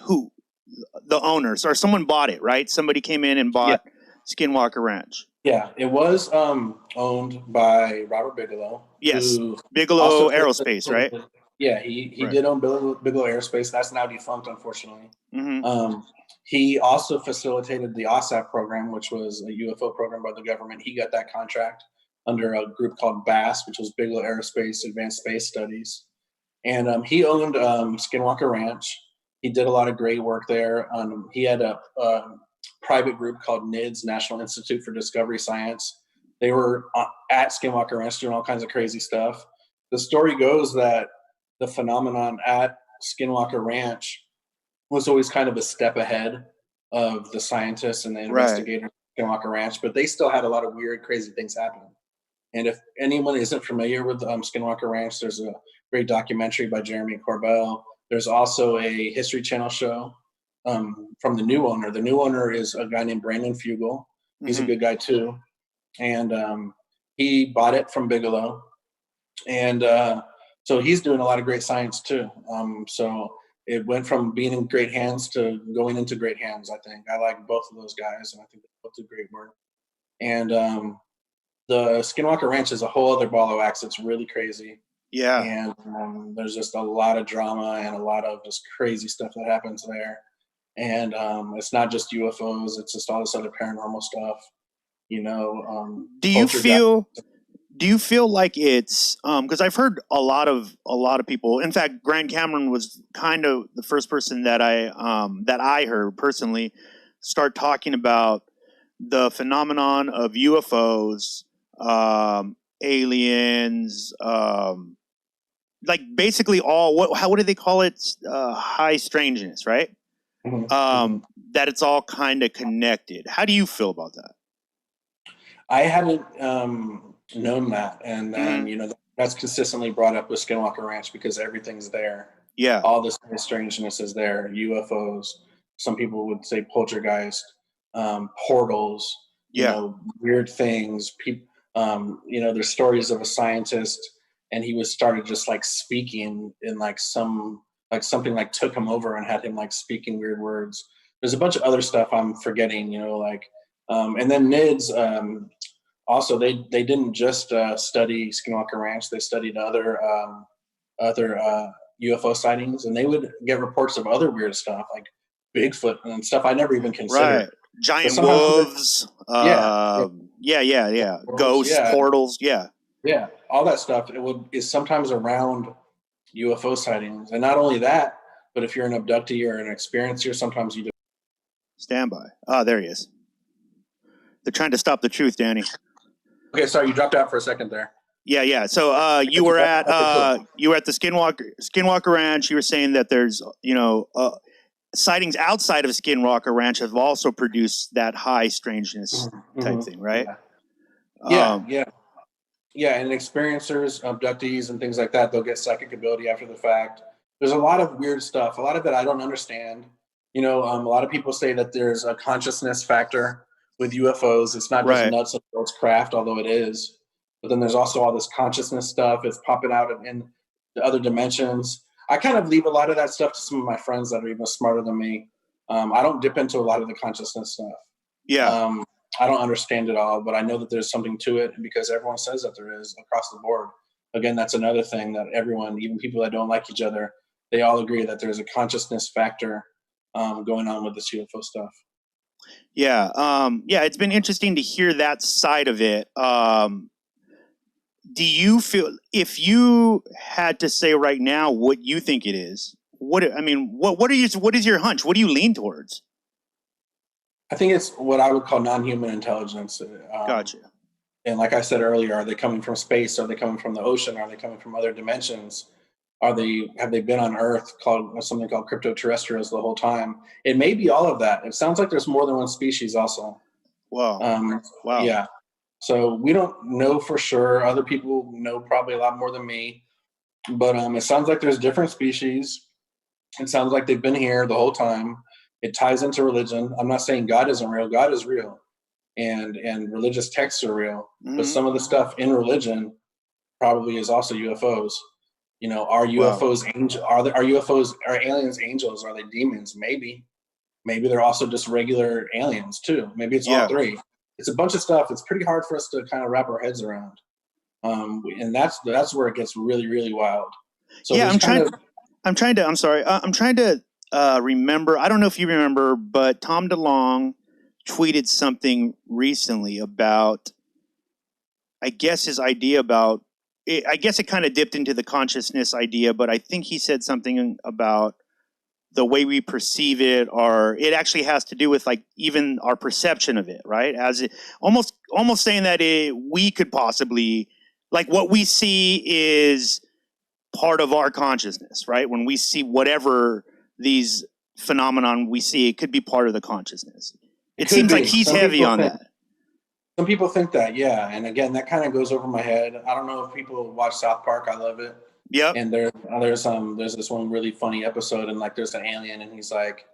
owners, or someone bought it, right? Somebody came in and bought Skinwalker Ranch. Yeah, it was owned by Robert Bigelow. Yes, Bigelow Aerospace, right? Yeah, he did own Bigelow Aerospace. That's now defunct, unfortunately. Mm-hmm. He also facilitated the OSAP program, which was a UFO program by the government. He got that contract under a group called BASS, which was Bigelow Aerospace Advanced Space Studies. And he owned Skinwalker Ranch. He did a lot of great work there. He had a private group called NIDS, National Institute for Discovery Science. They were at Skinwalker Ranch doing all kinds of crazy stuff. The story goes that the phenomenon at Skinwalker Ranch was always kind of a step ahead of the scientists and the investigators at Skinwalker Ranch, but they still had a lot of weird, crazy things happening. And if anyone isn't familiar with Skinwalker Ranch, there's a great documentary by Jeremy Corbell. There's also a History Channel show from the new owner. The new owner is a guy named Brandon Fugel. He's a good guy too. And he bought it from Bigelow. And so he's doing a lot of great science too. So it went from being in great hands to going into great hands, I think. I like both of those guys, and I think they both do great work. And the Skinwalker Ranch is a whole other ball of wax. It's really crazy. Yeah. And there's just a lot of drama and a lot of just crazy stuff that happens there. And it's not just UFOs, it's just all this other paranormal stuff. You know, do you feel like it's because I've heard a lot of people, in fact Grant Cameron was kind of the first person that I heard personally start talking about the phenomenon of UFOs, aliens, like basically all what do they call it, high strangeness, right? That it's all kind of connected. How do you feel about that? I hadn't known that, and then you know, that's consistently brought up with Skinwalker Ranch because everything's there. Yeah, all this strangeness is there. UFOs, some people would say poltergeist, portals, you know, weird things. People, you know, there's stories of a scientist, and he was started just like speaking in like something like took him over and had him like speaking weird words. There's a bunch of other stuff I'm forgetting, you know, like, and then NIDS, also they didn't just study Skinwalker Ranch, they studied other UFO sightings, and they would get reports of other weird stuff like Bigfoot and stuff I never even considered. Right. Giant wolves. Yeah. Ghosts, portals. Yeah. Yeah. All that stuff is sometimes around UFO sightings. And not only that, but if you're an abductee or an experiencer, sometimes you do. Stand by. Oh, there he is. They're trying to stop the truth, Danny. Okay, sorry, you dropped out for a second there. Yeah. So you were at the Skinwalker Ranch. You were saying that there's, you know, sightings outside of Skinwalker Ranch have also produced that high strangeness type thing, right? Yeah, and experiencers, abductees, and things like that, they'll get psychic ability after the fact. There's a lot of weird stuff. A lot of it I don't understand. You know, a lot of people say that there's a consciousness factor with UFOs. It's not just nuts and bolts craft, although it is. But then there's also all this consciousness stuff. It's popping out in the other dimensions. I kind of leave a lot of that stuff to some of my friends that are even smarter than me. I don't dip into a lot of the consciousness stuff. Yeah. I don't understand it all, but I know that there's something to it because everyone says that there is across the board. Again, that's another thing that everyone, even people that don't like each other, they all agree that there's a consciousness factor going on with this UFO stuff. Yeah. It's been interesting to hear that side of it. Do you feel, if you had to say right now what you think it is, what is your hunch? What do you lean towards? I think it's what I would call non-human intelligence. Gotcha. And like I said earlier, are they coming from space? Are they coming from the ocean? Are they coming from other dimensions? Have they been on Earth, something called cryptoterrestrials the whole time? It may be all of that. It sounds like there's more than one species also. Wow. Wow. Yeah. So we don't know for sure. Other people know probably a lot more than me. But it sounds like there's different species. It sounds like they've been here the whole time. It ties into religion. I'm not saying God isn't real. God is real. And religious texts are real. But some of the stuff in religion probably is also UFOs. You know, are UFOs are aliens angels? Are they demons? Maybe they're also just regular aliens too. Maybe it's all three. It's a bunch of stuff. It's pretty hard for us to kind of wrap our heads around. And that's where it gets really, really wild. So yeah, I'm trying to remember. I don't know if you remember, but Tom DeLonge tweeted something recently about, I guess his idea about, I guess it kind of dipped into the consciousness idea, but I think he said something about the way we perceive it, or it actually has to do with like even our perception of it, right? As it almost saying that we could possibly, like, what we see is part of our consciousness, right? When we see whatever these phenomenon we see, it could be part of the consciousness. It seems like he's heavy on that. Some people think that, yeah. And again, that kind of goes over my head. I don't know if people watch South Park. I love it. Yep. And there's this one really funny episode, and like there's an alien, and he's like,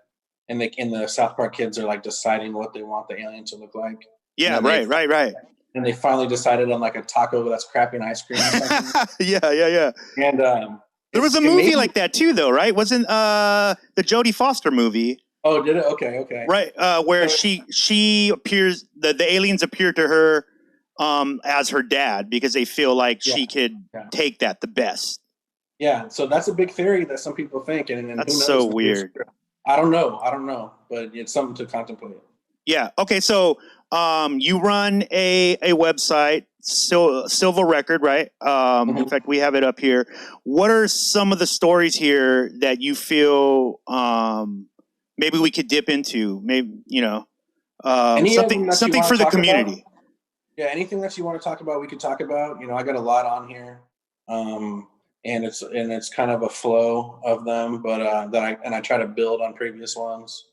and the South Park kids are like deciding what they want the alien to look like. Yeah, right. And they finally decided on like a taco that's crapping ice cream or something. Yeah. And there was a movie like that too, though, right? Wasn't the Jodie Foster movie? Oh, did it? Okay. Right, where she appears, the aliens appear to her as her dad because they feel like she could take that the best. Yeah, so that's a big theory that some people think, and that's who knows, so weird. I don't know, but it's something to contemplate. Yeah. Okay. So you run a website, Silva Record, right? In fact, we have it up here. What are some of the stories here that you feel maybe we could dip into? Maybe something for the community. About? Yeah, anything that you want to talk about, we could talk about. I got a lot on here, and it's kind of a flow of them, but I try to build on previous ones.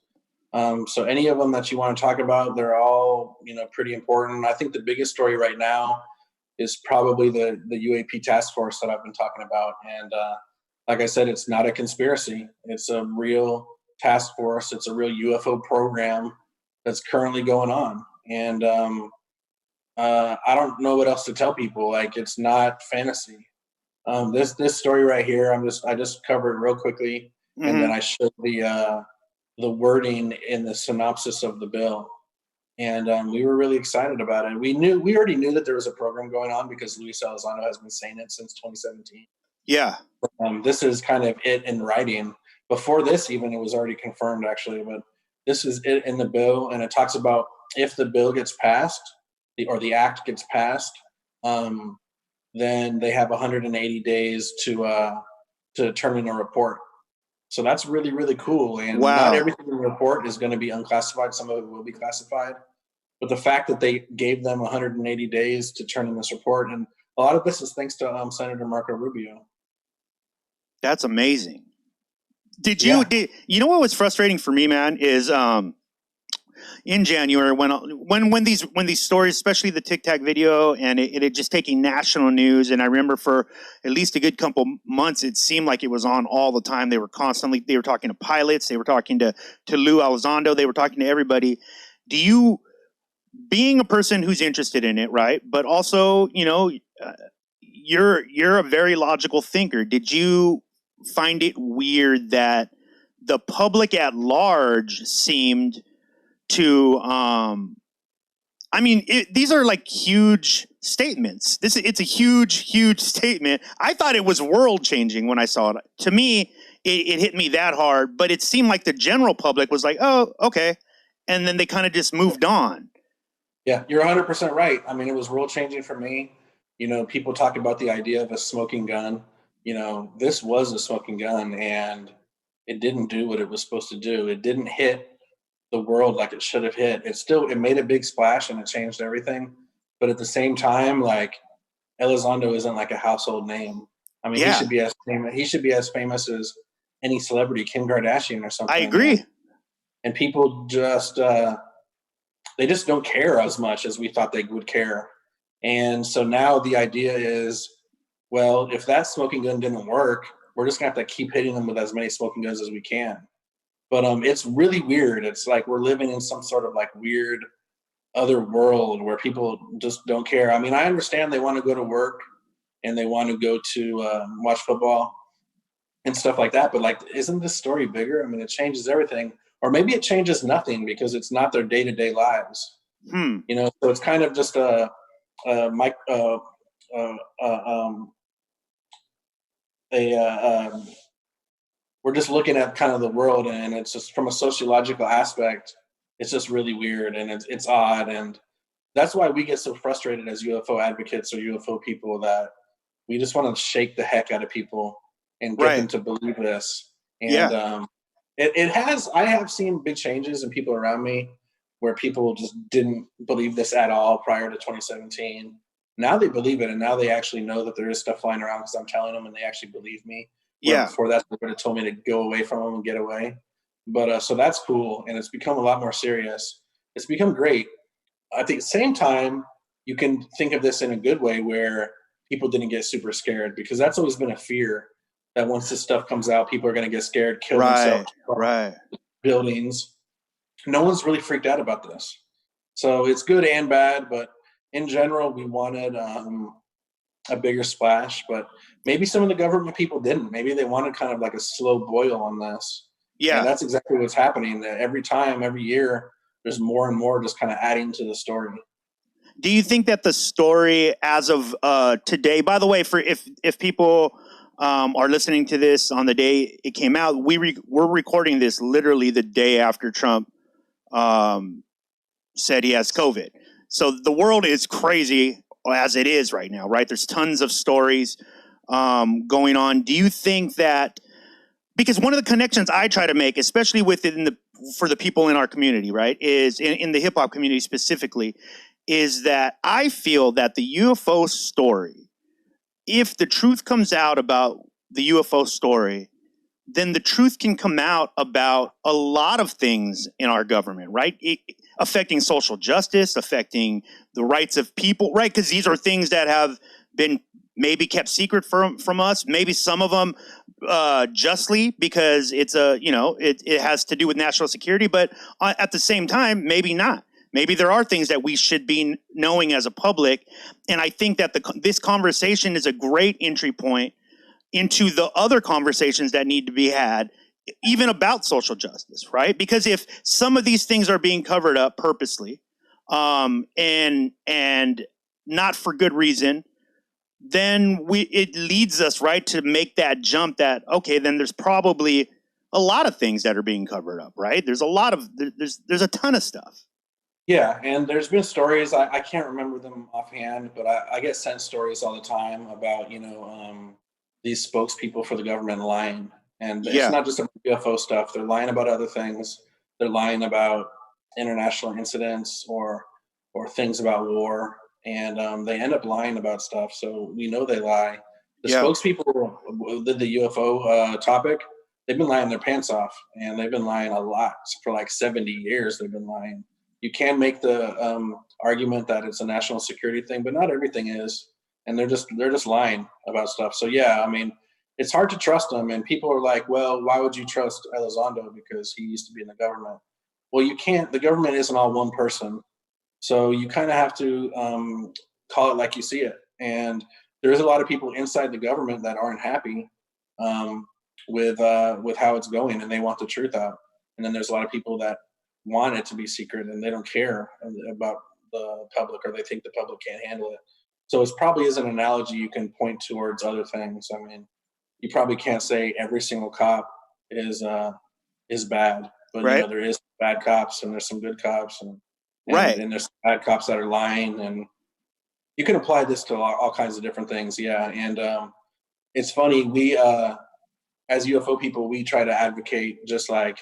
So any of them that you want to talk about, they're all pretty important. I think the biggest story right now is probably the UAP task force that I've been talking about, and like I said, it's not a conspiracy. It's a real task force. It's a real UFO program that's currently going on, and I don't know what else to tell people. Like, it's not fantasy. This story right here, I just cover it real quickly, and then I show the wording in the synopsis of the bill, and we were really excited about it. We already knew that there was a program going on because Luis Elizondo has been saying it since 2017. Yeah. This is kind of it in writing. Before this, even, it was already confirmed, actually, but this is it in the bill, and it talks about if the bill gets passed, or the act gets passed, then they have 180 days to turn in a report. So that's really, really cool. And not everything in the report is going to be unclassified. Some of it will be classified. But the fact that they gave them 180 days to turn in this report, and a lot of this is thanks to Senator Marco Rubio. That's amazing. You know what was frustrating for me, man, is in January when these stories, especially the Tic Tac video, and it had just taken national news. And I remember for at least a good couple months, it seemed like it was on all the time. They were talking to pilots, they were talking to Lou Elizondo, they were talking to everybody. Being a person who's interested in it, right? But also, you're a very logical thinker. Did you find it weird that the public at large seemed to these are like huge statements. It's a huge statement. I thought it was world changing when I saw it. To me, it hit me that hard, but it seemed like the general public was like, oh, okay. And then they kind of just moved on. Yeah, you're 100% right. I mean, it was world changing for me. People talk about the idea of a smoking gun. This was a smoking gun, and it didn't do what it was supposed to do. It didn't hit the world like it should have hit. It made a big splash and it changed everything. But at the same time, like, Elizondo isn't like a household name. I mean, he should be as famous as any celebrity, Kim Kardashian or something. I agree. And people just they just don't care as much as we thought they would care. And so now the idea is, well, if that smoking gun didn't work, we're just gonna have to keep hitting them with as many smoking guns as we can. But it's really weird. It's like we're living in some sort of like weird other world where people just don't care. I mean, I understand they want to go to work and they want to go to watch football and stuff like that. But like, isn't this story bigger? I mean, it changes everything. Or maybe it changes nothing because it's not their day-to-day lives. So it's kind of just we're just looking at kind of the world, and it's just from a sociological aspect, it's just really weird and it's odd. And that's why we get so frustrated as UFO advocates or UFO people, that we just want to shake the heck out of people and get them to believe this. And I have seen big changes in people around me where people just didn't believe this at all prior to 2017. Now they believe it, and now they actually know that there is stuff flying around because I'm telling them, and they actually believe me. Before that, they would have told me to go away from them and get away. But so that's cool, and it's become a lot more serious. It's become great. at the same time, you can think of this in a good way where people didn't get super scared, because that's always been a fear that once this stuff comes out, people are going to get scared, kill Right, themselves, right. buildings. No one's really freaked out about this. So it's good and bad, but in general, we wanted a bigger splash, but maybe some of the government people didn't. Maybe they wanted kind of like a slow boil on this. And Yeah. that's exactly what's happening. That every time, every year, there's more and more just kind of adding to the story. Do you think that the story as of today, by the way, for if people are listening to this on the day it came out, we're recording this literally the day after Trump said he has COVID. So the world is crazy as it is right now, right? There's tons of stories going on. Do you think that, because one of the connections I try to make, especially for the people in our community, right, is in the hip hop community specifically, is that I feel that the UFO story, if the truth comes out about the UFO story, then the truth can come out about a lot of things in our government, right? Affecting social justice, affecting the rights of people, right? Because these are things that have been maybe kept secret from us, maybe some of them justly, because it's it has to do with national security, but at the same time, maybe not. Maybe there are things that we should be knowing as a public. And I think that this conversation is a great entry point into the other conversations that need to be had, even about social justice, right? Because if some of these things are being covered up purposely, and not for good reason, then it leads us, right, to make that jump that, okay, then there's probably a lot of things that are being covered up, right? There's a ton of stuff. Yeah, and there's been stories, I can't remember them offhand, but I get sent stories all the time about, these spokespeople for the government lying. And it's Yeah. not just about UFO stuff. They're lying about other things. They're lying about international incidents or things about war. And they end up lying about stuff. So we know they lie. The Yeah. spokespeople with the UFO topic, they've been lying their pants off. And they've been lying a lot. For like 70 years, they've been lying. You can make the argument that it's a national security thing, but not everything is, and they're just lying about stuff. So yeah, I mean, it's hard to trust them, and people are like, well, why would you trust Elizondo because he used to be in the government? Well, you can't. The government isn't all one person, so you kind of have to call it like you see it. And there's a lot of people inside the government that aren't happy with how it's going, and they want the truth out. And then there's a lot of people that want it to be secret and they don't care about the public, or they think the public can't handle it. So it probably is an analogy you can point towards other things. I mean, you probably can't say every single cop is bad, but Right. there is bad cops and there's some good cops, and Right. and there's bad cops that are lying, and you can apply this to all kinds of different things. Yeah, and it's funny, we as UFO people, we try to advocate just like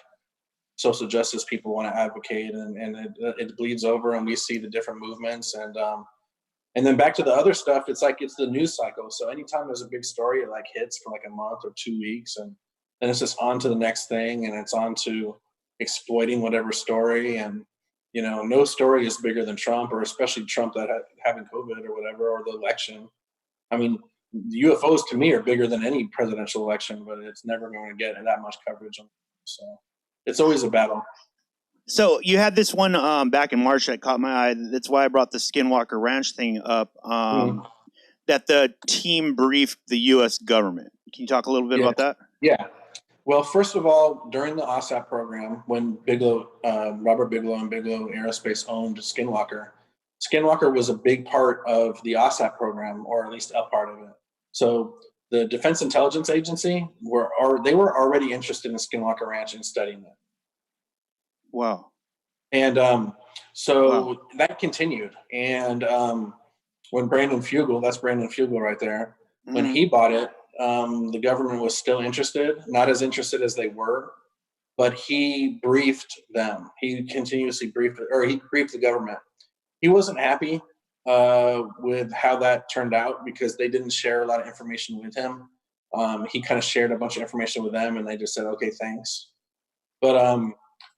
social justice people want to advocate, and it bleeds over, and we see the different movements, and then back to the other stuff. It's like it's the news cycle. So anytime there's a big story, it like hits for like a month or 2 weeks, and then it's just on to the next thing, and it's on to exploiting whatever story. And no story is bigger than Trump, or especially Trump that having COVID or whatever, or the election. I mean, UFOs to me are bigger than any presidential election, but it's never going to get that much coverage. So it's always a battle. So you had this one back in March that caught my eye. That's why I brought the Skinwalker Ranch thing up. That the team briefed the U.S. government. Can you talk a little bit about that? Yeah. Well, first of all, during the OSAP program, when Robert Bigelow and Bigelow Aerospace owned Skinwalker, Skinwalker was a big part of the OSAP program, or at least a part of it. So the Defense Intelligence Agency were already interested in Skinwalker Ranch and studying it. Wow. And that continued. And when Brandon Fugel, that's Brandon Fugel right there, when he bought it, the government was still interested, not as interested as they were, but he briefed them. He continuously briefed the government. He wasn't happy with how that turned out because they didn't share a lot of information with him. He kind of shared a bunch of information with them, and they just said, okay, thanks. But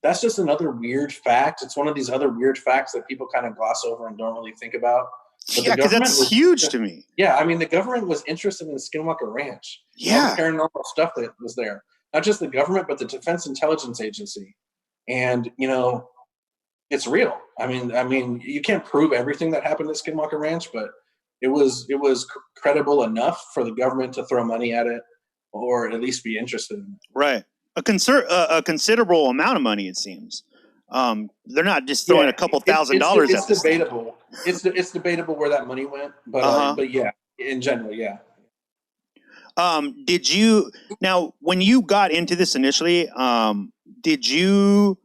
that's just another weird fact. It's one of these other weird facts that people kind of gloss over and don't really think about. But Yeah, because that's huge to me. Yeah, I mean, the government was interested in Skinwalker Ranch. Yeah. All the paranormal stuff that was there. Not just the government, but the Defense Intelligence Agency. And, you know, it's real. I mean, you can't prove everything that happened at Skinwalker Ranch, but it was credible enough for the government to throw money at it, or at least be interested in it. Right. A considerable amount of money, it seems. They're not just throwing a couple $1,000 at this thing. Debatable. It's debatable where that money went, but yeah, in general, yeah. Did you, now when you got into this initially, did you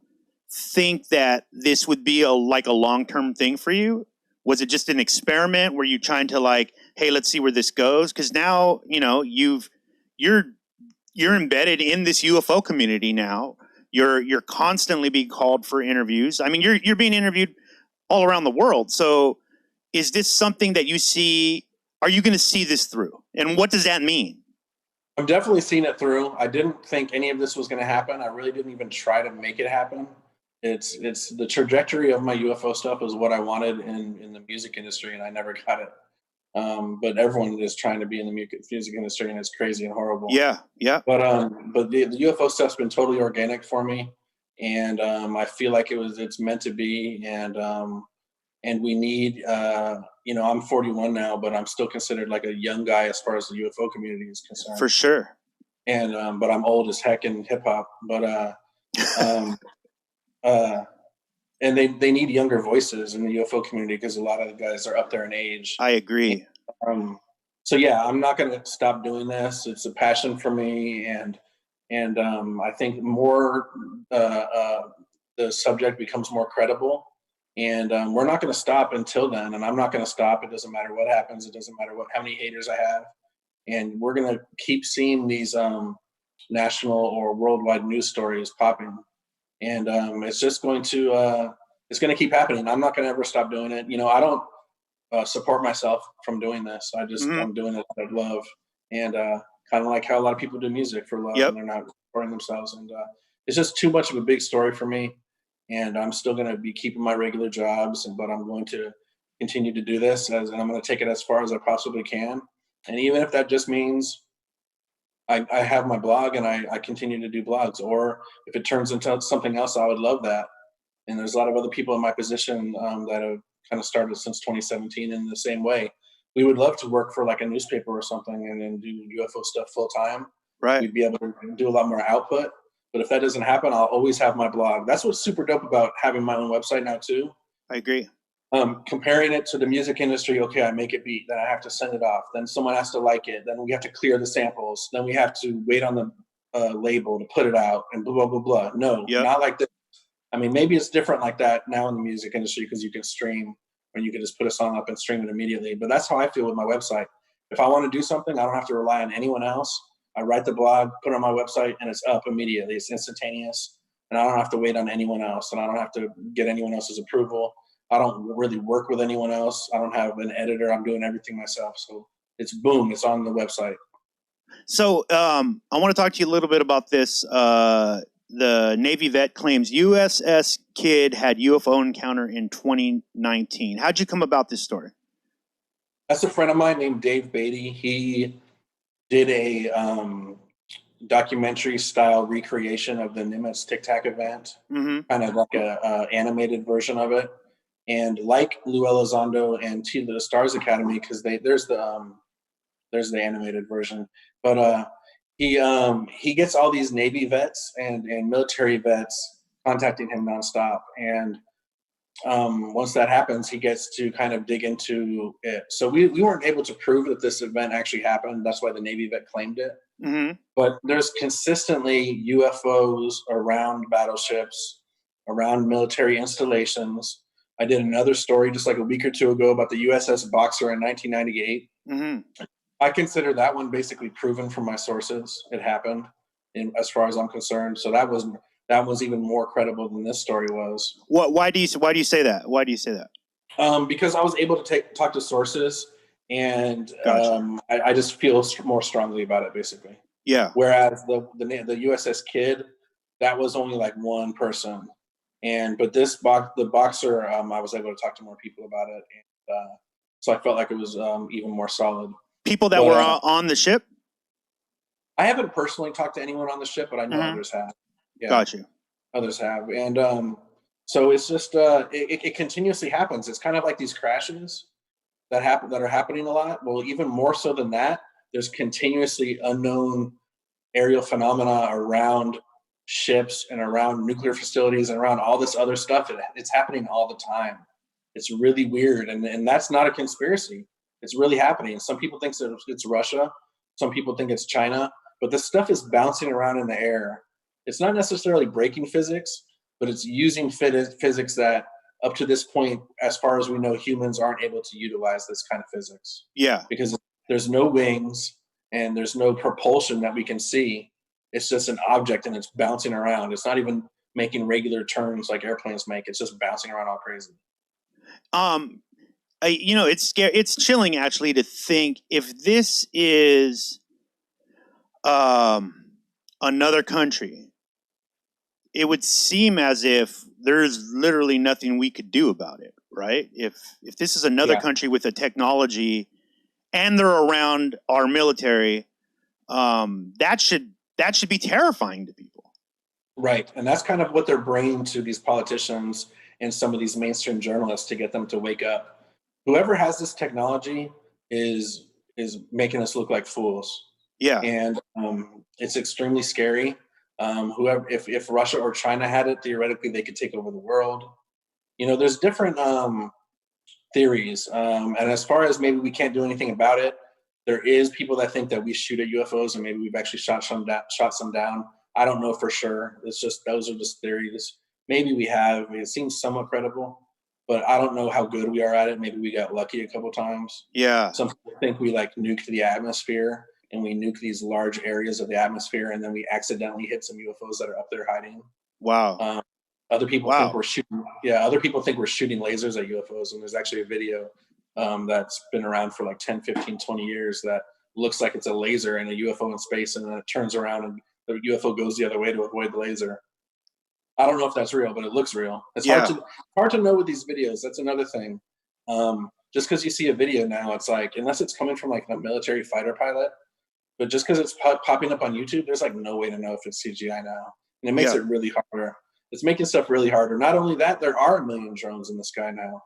think that this would be a long-term thing for you? Was it just an experiment? Were you trying to like, hey, let's see where this goes? Because now, you know, you're embedded in this UFO community now. You're constantly being called for interviews. I mean, you're being interviewed all around the world. So is this something that you see? Are you going to see this through? And what does that mean? I'm definitely seeing it through. I didn't think any of this was going to happen. I really didn't even try to make it happen. It's the trajectory of my UFO stuff is what I wanted in the music industry, and I never got it. But everyone is trying to be in the music industry, and it's crazy and horrible. Yeah, yeah. But the UFO stuff's been totally organic for me, and I feel like it's meant to be, and we need. You know, I'm 41 now, but I'm still considered like a young guy as far as the UFO community is concerned. For sure. And but I'm old as heck in hip hop. But and they need younger voices in the UFO community because a lot of the guys are up there in age. I agree. So yeah, I'm not going to stop doing this. It's a passion for me, and I think more the subject becomes more credible. And we're not going to stop until then, and I'm not going to stop. It doesn't matter what happens. It doesn't matter how many haters I have, and we're going to keep seeing these national or worldwide news stories popping, and it's just going to keep happening. I'm not going to ever stop doing it. You know, I don't support myself from doing this. I'm doing it out of love, and kind of like how a lot of people do music for love, and they're not supporting themselves. And it's just too much of a big story for me. And I'm still going to be keeping my regular jobs, but I'm going to continue to do this, and I'm going to take it as far as I possibly can. And even if that just means I have my blog and I continue to do blogs, or if it turns into something else, I would love that. And there's a lot of other people in my position that have kind of started since 2017 in the same way. We would love to work for like a newspaper or something and then do UFO stuff full time. Right. We'd be able to do a lot more output. But if that doesn't happen, I'll always have my blog. That's what's super dope about having my own website now too. I agree. Comparing it to the music industry, okay, I make a beat, then I have to send it off. Then someone has to like it. Then we have to clear the samples. Then we have to wait on the label to put it out and blah, blah, blah, blah. No, not like this. I mean, maybe it's different like that now in the music industry because you can stream and you can just put a song up and stream it immediately. But that's how I feel with my website. If I want to do something, I don't have to rely on anyone else. I write the blog, put it on my website, and it's up immediately. It's instantaneous, and I don't have to wait on anyone else, and I don't have to get anyone else's approval. I don't really work with anyone else. I don't have an editor. I'm doing everything myself. So it's boom, it's on the website. So I want to talk to you a little bit about this. The Navy vet claims USS Kidd had UFO encounter in 2019. How'd you come about this story? That's a friend of mine named Dave Beatty. He did a documentary style recreation of the Nimitz Tic Tac event, kind of like a animated version of it. And like Lou Elizondo and the Stars Academy, because there's the animated version, but he gets all these Navy vets and military vets contacting him nonstop, and once that happens, he gets to kind of dig into it. So we weren't able to prove that this event actually happened. That's why the Navy vet claimed it. But there's consistently UFOs around battleships, around military installations. I did another story just like a week or two ago about the USS Boxer in 1998. I consider that one basically proven from my sources. It happened, as far as I'm concerned. So that was even more credible than this story was. Why do you say that? Why do you say that? Because I was able to talk to sources, and Gotcha. I just feel more strongly about it, basically. Yeah. Whereas the USS Kidd, that was only like one person. But the boxer, I was able to talk to more people about it. And so I felt like it was even more solid. People that But, were on the ship? I haven't personally talked to anyone on the ship, but I know others have. Yeah. Got you. Others have. And so it's just, it continuously happens. It's kind of like these crashes that are happening a lot. Well, even more so than that, there's continuously unknown aerial phenomena around ships and around nuclear facilities and around all this other stuff. It's happening all the time. It's really weird. And that's not a conspiracy. It's really happening. Some people think it's Russia. Some people think it's China. But this stuff is bouncing around in the air. It's not necessarily breaking physics, but it's using physics that, up to this point, as far as we know, humans aren't able to utilize this kind of physics. Yeah. Because there's no wings and there's no propulsion that we can see. It's just an object and it's bouncing around. It's not even making regular turns like airplanes make. It's just bouncing around all crazy. It's scary. It's chilling actually to think if this is another country, it would seem as if there's literally nothing we could do about it, right? If this is another country with a technology and they're around our military, that should be terrifying to people. Right. And that's kind of what they're bringing to these politicians and some of these mainstream journalists to get them to wake up. Whoever has this technology is making us look like fools. Yeah. And it's extremely scary. Whoever, if Russia or China had it, theoretically they could take over the world. There's different theories. And as far as maybe we can't do anything about it, there is people that think that we shoot at UFOs and maybe we've actually shot some down. I don't know for sure. It's just, those are just theories. Maybe we have. It seems somewhat credible, but I don't know how good we are at it. Maybe we got lucky a couple times. Yeah. Some people think we like nuked the atmosphere and we nuke these large areas of the atmosphere and then we accidentally hit some UFOs that are up there hiding. Wow. Other people think we're shooting. Yeah, other people think we're shooting lasers at UFOs, and there's actually a video that's been around for like 10, 15, 20 years that looks like it's a laser and a UFO in space, and then it turns around and the UFO goes the other way to avoid the laser. I don't know if that's real, but it looks real. It's hard to know with these videos. That's another thing. Just because you see a video now, it's like, unless it's coming from like a military fighter pilot, but just because it's popping up on YouTube, there's like no way to know if it's CGI now, and it makes it really harder. It's making stuff really harder. Not only that, there are a million drones in the sky now.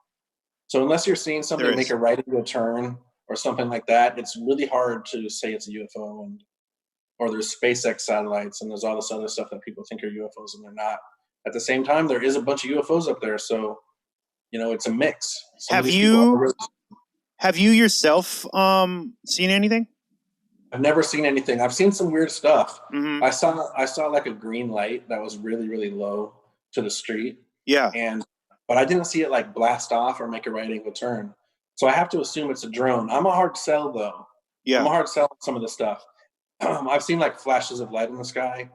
So unless you're seeing something make a right into a turn or something like that, it's really hard to say it's a UFO. Or there's SpaceX satellites and there's all this other stuff that people think are UFOs and they're not. At the same time, there is a bunch of UFOs up there, so it's a mix. Have you yourself seen anything? I've never seen anything. I've seen some weird stuff. Mm-hmm. I saw like a green light that was really, really low to the street. Yeah. But I didn't see it like blast off or make a right angle turn. So I have to assume it's a drone. I'm a hard sell though. Yeah. I'm a hard sell on some of the stuff. I've seen like flashes of light in the sky.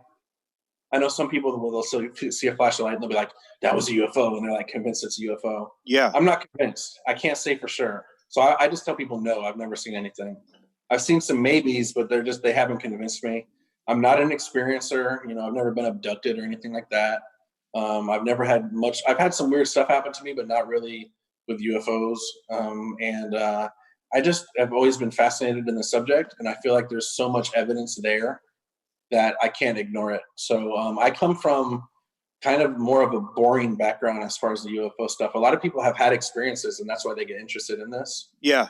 I know some people will see a flash of light and they'll be like, that was a UFO. And they're like convinced it's a UFO. Yeah. I'm not convinced. I can't say for sure. So I just tell people, no, I've never seen anything. I've seen some maybes, but they haven't convinced me. I'm not an experiencer. I've never been abducted or anything like that. I've never had much. I've had some weird stuff happen to me, but not really with UFOs. I just have always been fascinated in the subject, and I feel like there's so much evidence there that I can't ignore it. So I come from kind of more of a boring background as far as the UFO stuff. A lot of people have had experiences, and that's why they get interested in this. Yeah.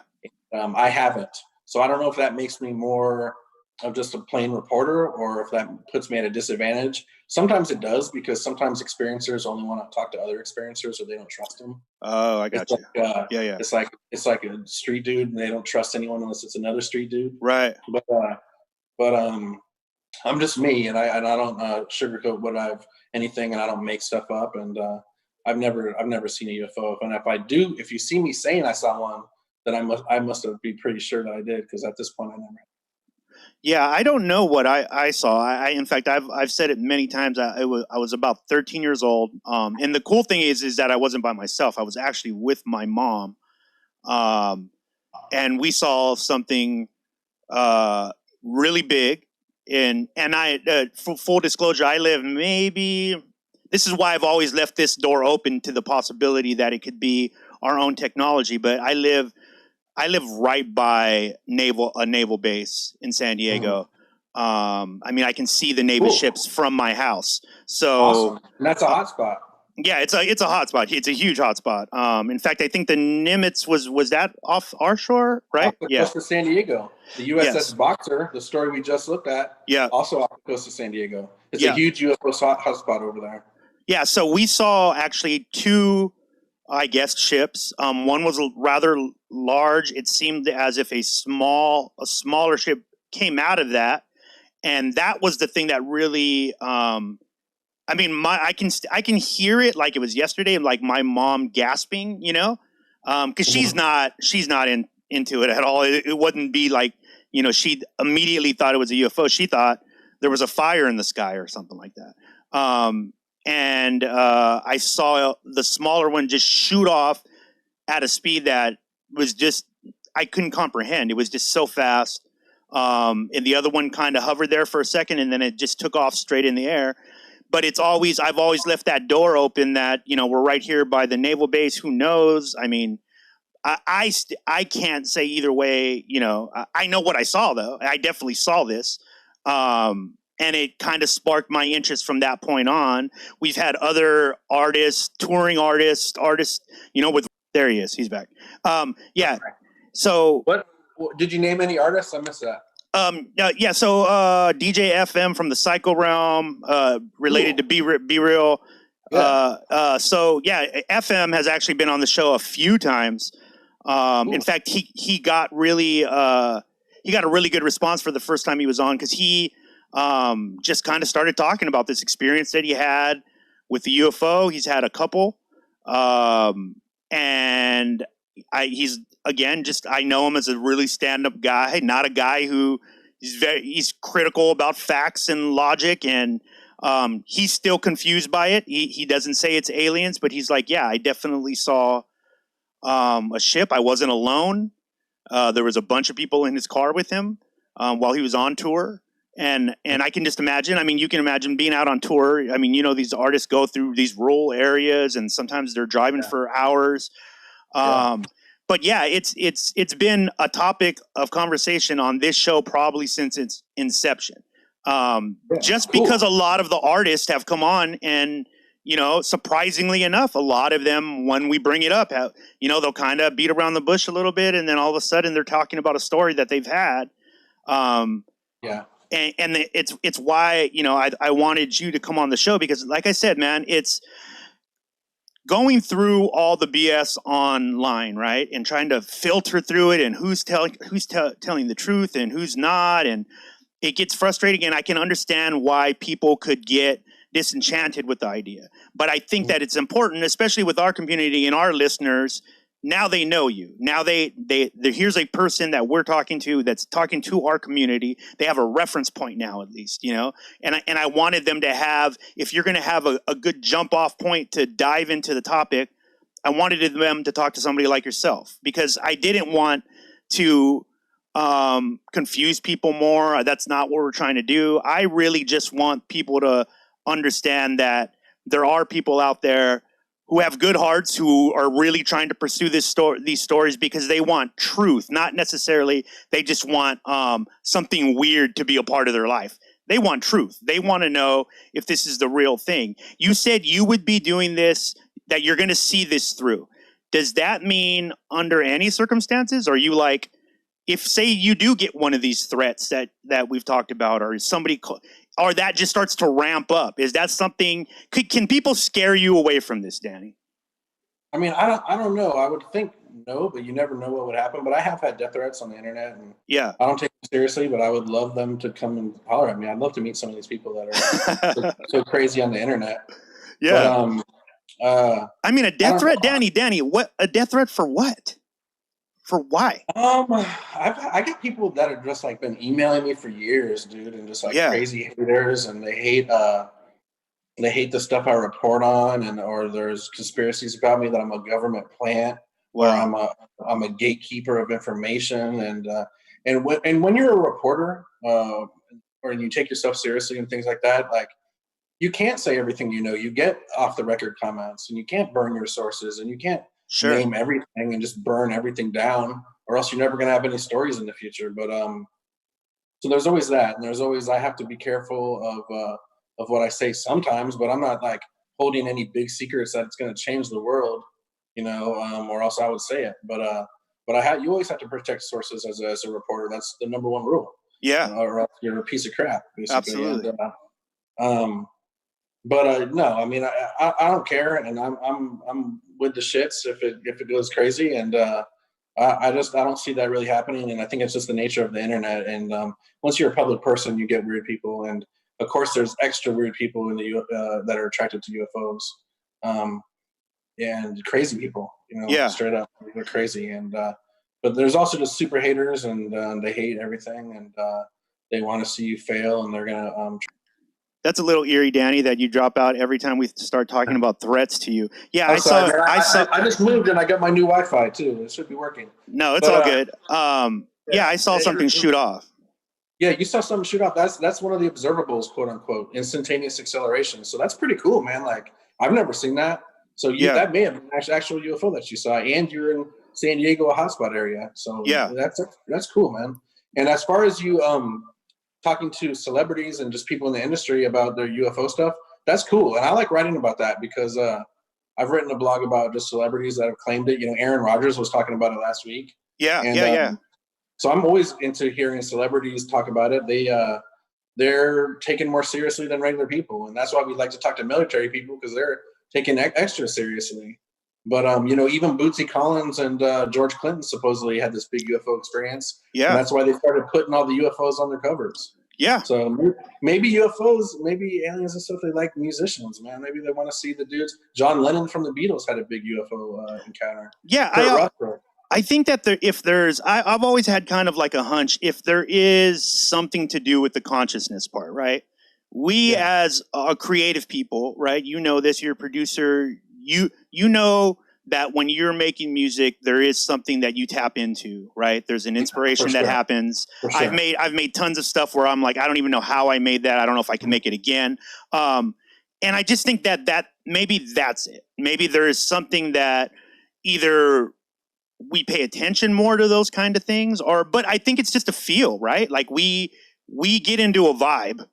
I haven't. So I don't know if that makes me more of just a plain reporter or if that puts me at a disadvantage. Sometimes it does, because sometimes experiencers only want to talk to other experiencers or they don't trust them. Oh, I got you. Yeah. It's like a street dude and they don't trust anyone unless it's another street dude. Right. But I'm just me, and I don't sugarcoat anything, and I don't make stuff up. And I've never seen a UFO. And if you see me saying I saw one, then I must have be pretty sure that I did, because at this point I never. Yeah, I don't know what I saw. In fact, I've said it many times. I was about 13 years old. And the cool thing is that I wasn't by myself. I was actually with my mom. And we saw something really big. and I full disclosure, I live maybe. This is why I've always left this door open to the possibility that it could be our own technology. But I live right by a naval base in San Diego. I mean, I can see the Navy ships from my house. So awesome. And that's a hot spot. Yeah, it's a hot spot. It's a huge hot spot. In fact, I think the Nimitz was that off our shore, right? Off the coast of San Diego. The USS Boxer, the story we just looked at, also off the coast of San Diego. It's a huge UFO hotspot over there. Yeah, so we saw actually two, I guess, ships. One was rather large. It seemed as if a smaller ship came out of that, and that was the thing that really. I mean, I can hear it like it was yesterday, like my mom gasping, you know, because she's not into it at all. It wouldn't be like, you know, she immediately thought it was a UFO. She thought there was a fire in the sky or something like that. And I saw the smaller one just shoot off at a speed that was just I couldn't comprehend. It was just so fast. And the other one kind of hovered there for a second, and then it just took off straight in the air. But I've always left that door open that, you know, we're right here by the naval base. Who knows? I mean, I can't say either way. You know, I know what I saw, though. I definitely saw this. And it kind of sparked my interest from that point on. We've had other artists, touring artists, you know, there he is. He's back. Yeah. So what did you name any artists? I missed that. So DJ FM from the Psycho Realm, related to Be Real. So yeah, FM has actually been on the show a few times. In fact, he got a really good response for the first time he was on, because he just kind of started talking about this experience that he had with the UFO. He's had a couple, and he's. Again, I know him as a really stand-up guy, not a guy who he's critical about facts and logic, and he's still confused by it. He doesn't say it's aliens, but he's like, yeah, I definitely saw a ship. I wasn't alone. There was a bunch of people in his car with him while he was on tour. And I can just imagine, I mean, you can imagine being out on tour. I mean, you know, these artists go through these rural areas, and sometimes they're driving for hours. But yeah, it's been a topic of conversation on this show probably since its inception. Because a lot of the artists have come on, and, you know, surprisingly enough, a lot of them, when we bring it up, you know, they'll kind of beat around the bush a little bit, and then all of a sudden they're talking about a story that they've had. And it's why, you know, I wanted you to come on the show, because like I said, man, it's going through all the BS online, right, and trying to filter through it, and who's telling the truth and who's not, and it gets frustrating. And I can understand why people could get disenchanted with the idea, but I think that it's important, especially with our community and our listeners. Now they know you. Now here's a person that we're talking to that's talking to our community. They have a reference point now, at least, you know. And I wanted them to have, if you're going to have a good jump off point to dive into the topic, I wanted them to talk to somebody like yourself, because I didn't want to confuse people more. That's not what we're trying to do. I really just want people to understand that there are people out there who have good hearts, who are really trying to pursue these stories because they want truth, not necessarily they just want something weird to be a part of their life. They want truth. They want to know if this is the real thing. You said you would be doing this, that you're going to see this through. Does that mean under any circumstances? Or are you like, if say you do get one of these threats that we've talked about, or somebody, or that just starts to ramp up, is that something? Can people scare you away from this, Danny? I mean, I don't know. I would think no, but you never know what would happen. But I have had death threats on the internet, and I don't take them seriously. But I would love them to come and holler at me. I'd love to meet some of these people that are so crazy on the internet. Yeah. But, I mean, a death threat, Danny. What a death threat for? What? For why? I got people that have just like been emailing me for years, dude, and just like crazy haters, and they hate the stuff I report on, or there's conspiracies about me that I'm a government plant, or I'm a gatekeeper of information, and when you're a reporter, or you take yourself seriously and things like that, like you can't say everything you know. You get off the record comments, and you can't burn your sources, and you can't Sure. name everything and just burn everything down, or else you're never going to have any stories in the future. But so there's always that, and there's always, I have to be careful of what I say sometimes, but I'm not like holding any big secrets that it's going to change the world, or else I would say it. But you always have to protect sources as a reporter. That's the number one rule. Yeah. Or else you're a piece of crap, basically. Absolutely. And, no, I mean, I don't care, and I'm with the shits if it goes crazy, and I don't see that really happening, and I think it's just the nature of the internet. And once you're a public person, you get weird people, and of course, there's extra weird people in that are attracted to UFOs, and crazy people. Yeah. Straight up, they're crazy. And but there's also just super haters, and they hate everything, and they want to see you fail, and they're gonna. That's a little eerie, Danny, that you drop out every time we start talking about threats to you. Yeah, I just moved and I got my new Wi-Fi too. It should be working. No, it's all good. Yeah, I saw something shoot off. Yeah, you saw something shoot off. That's one of the observables, quote unquote, instantaneous acceleration. So that's pretty cool, man. Like I've never seen that. So that may have been an actual UFO that you saw, and you're in San Diego, a hotspot area. So yeah, that's cool, man. And as far as you talking to celebrities and just people in the industry about their UFO stuff, that's cool. And I like writing about that because I've written a blog about just celebrities that have claimed it. Aaron Rodgers was talking about it last week. Yeah. So I'm always into hearing celebrities talk about it. They're taken more seriously than regular people. And that's why we like to talk to military people, because they're taken extra seriously. But, even Bootsy Collins and George Clinton supposedly had this big UFO experience. Yeah. And that's why they started putting all the UFOs on their covers. Yeah. So maybe UFOs, maybe aliens and stuff, they like musicians, man. Maybe they want to see the dudes. John Lennon from the Beatles had a big UFO encounter. Yeah. I think that I've always had kind of like a hunch, if there is something to do with the consciousness part, right? We as creative people, right? This, you're a producer, you know that when you're making music, there is something that you tap into, right? There's an inspiration that happens. Sure. I've made tons of stuff where I'm like, I don't even know how I made that. I don't know if I can make it again. And I just think that maybe that's it. Maybe there is something that either we pay attention more to those kind of things, but I think it's just a feel, right? Like we get into a vibe.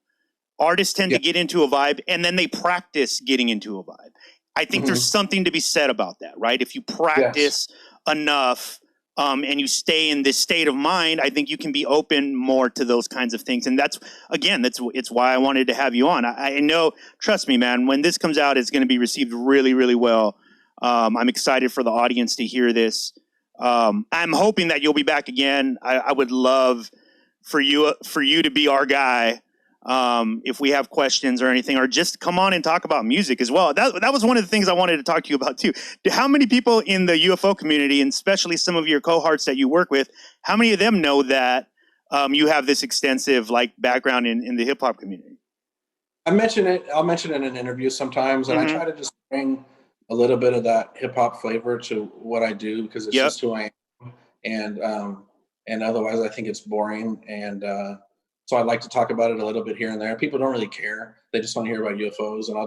Artists tend to get into a vibe, and then they practice getting into a vibe. I think there's something to be said about that, right? If you practice enough and you stay in this state of mind, I think you can be open more to those kinds of things. And it's why I wanted to have you on. I know, trust me, man, when this comes out, it's going to be received really, really well. I'm excited for the audience to hear this. I'm hoping that you'll be back again. I would love for you to be our guy. If we have questions or anything, or just come on and talk about music as well. That was one of the things I wanted to talk to you about too. How many people in the UFO community, and especially some of your cohorts that you work with, how many of them know that you have this extensive background in the hip hop community? I'll mention it in an interview sometimes, and I try to just bring a little bit of that hip hop flavor to what I do, because it's just who I am, and otherwise I think it's boring. And so I like to talk about it a little bit here and there. People don't really care; they just want to hear about UFOs. And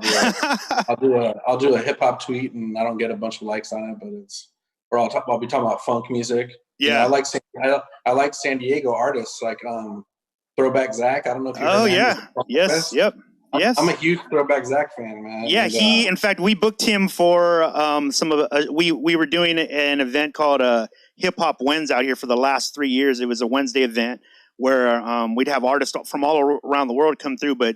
I'll do a hip hop tweet, and I don't get a bunch of likes on it, but I'll be talking about funk music. Yeah, I like San Diego artists like Throwback Zach. I don't know if you heard yes, yep. Yes, I'm a huge Throwback Zach fan, man. Yeah, and, in fact, we booked him for we were doing an event called Hip Hop Wednesdays out here for the last 3 years. It was a Wednesday event where we'd have artists from all around the world come through, but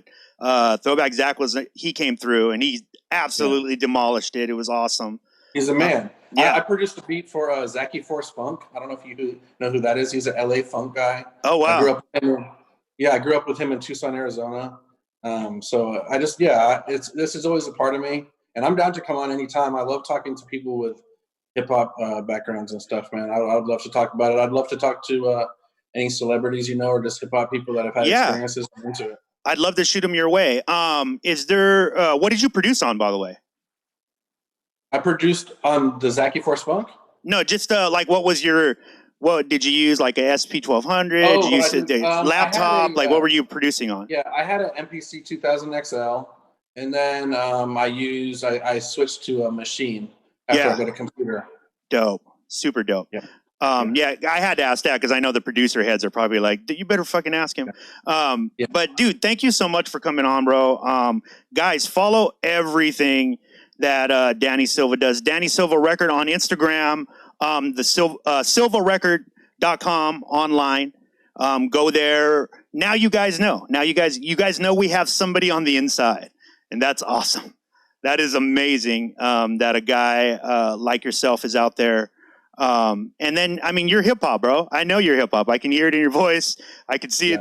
Throwback Zach he came through and he absolutely demolished it. It was awesome. He's a man. I produced a beat for Zachy Force Funk. I don't know if you know who that is. He's an LA funk guy. Oh wow! I grew up with him in Tucson, Arizona. So this is always a part of me, and I'm down to come on anytime. I love talking to people with hip hop backgrounds and stuff, man. I'd love to talk about it. I'd love to talk to any celebrities, or just hip hop people that have had experiences into it. I'd love to shoot them your way. Is there, what did you produce on, by the way? I produced on the Zachy Force Funk? No, just what was your What did you use? Like a SP1200? Oh, Did you use a I had laptop? Like, what were you producing on? yeah, I had an MPC 2000 XL, and then I switched to a machine after I Yeah. got a computer. Dope. Super dope. Yeah. Yeah, I had to ask that because I know the producer heads are probably like, you better fucking ask him. Yeah. But dude, thank you so much for coming on, bro. Guys, follow everything that Danny Silva does. Danny Silva Record on Instagram, the silvarecord.com online. Go there. Now you guys know. Now you guys know we have somebody on the inside, and that's awesome. That is amazing that a guy like yourself is out there. And then, I mean, you're hip hop, bro. I know you're hip hop. I can hear it in your voice. I can see it.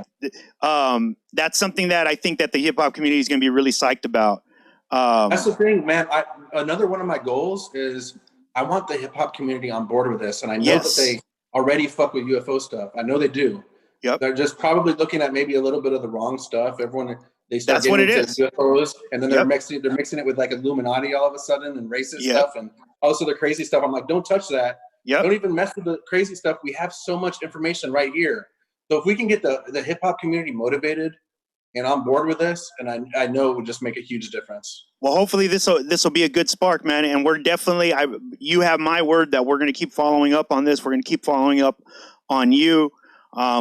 That's something that I think that the hip hop community is going to be really psyched about. That's the thing, man. Another one of my goals is I want the hip hop community on board with this. And I know that they already fuck with UFO stuff. I know they do. Yep. They're just probably looking at maybe a little bit of the wrong stuff. They start That's getting what it into is. UFOs, and then they're mixing it with like Illuminati all of a sudden and racist stuff and also the crazy stuff. I'm like, don't touch that. Don't even mess with the crazy stuff. We have so much information right here. So if we can get the hip hop community motivated and on board with this, and I know it would just make a huge difference. Well, hopefully this will be a good spark, man. And we're definitely, you have my word that we're going to keep following up on this. We're going to keep following up on you.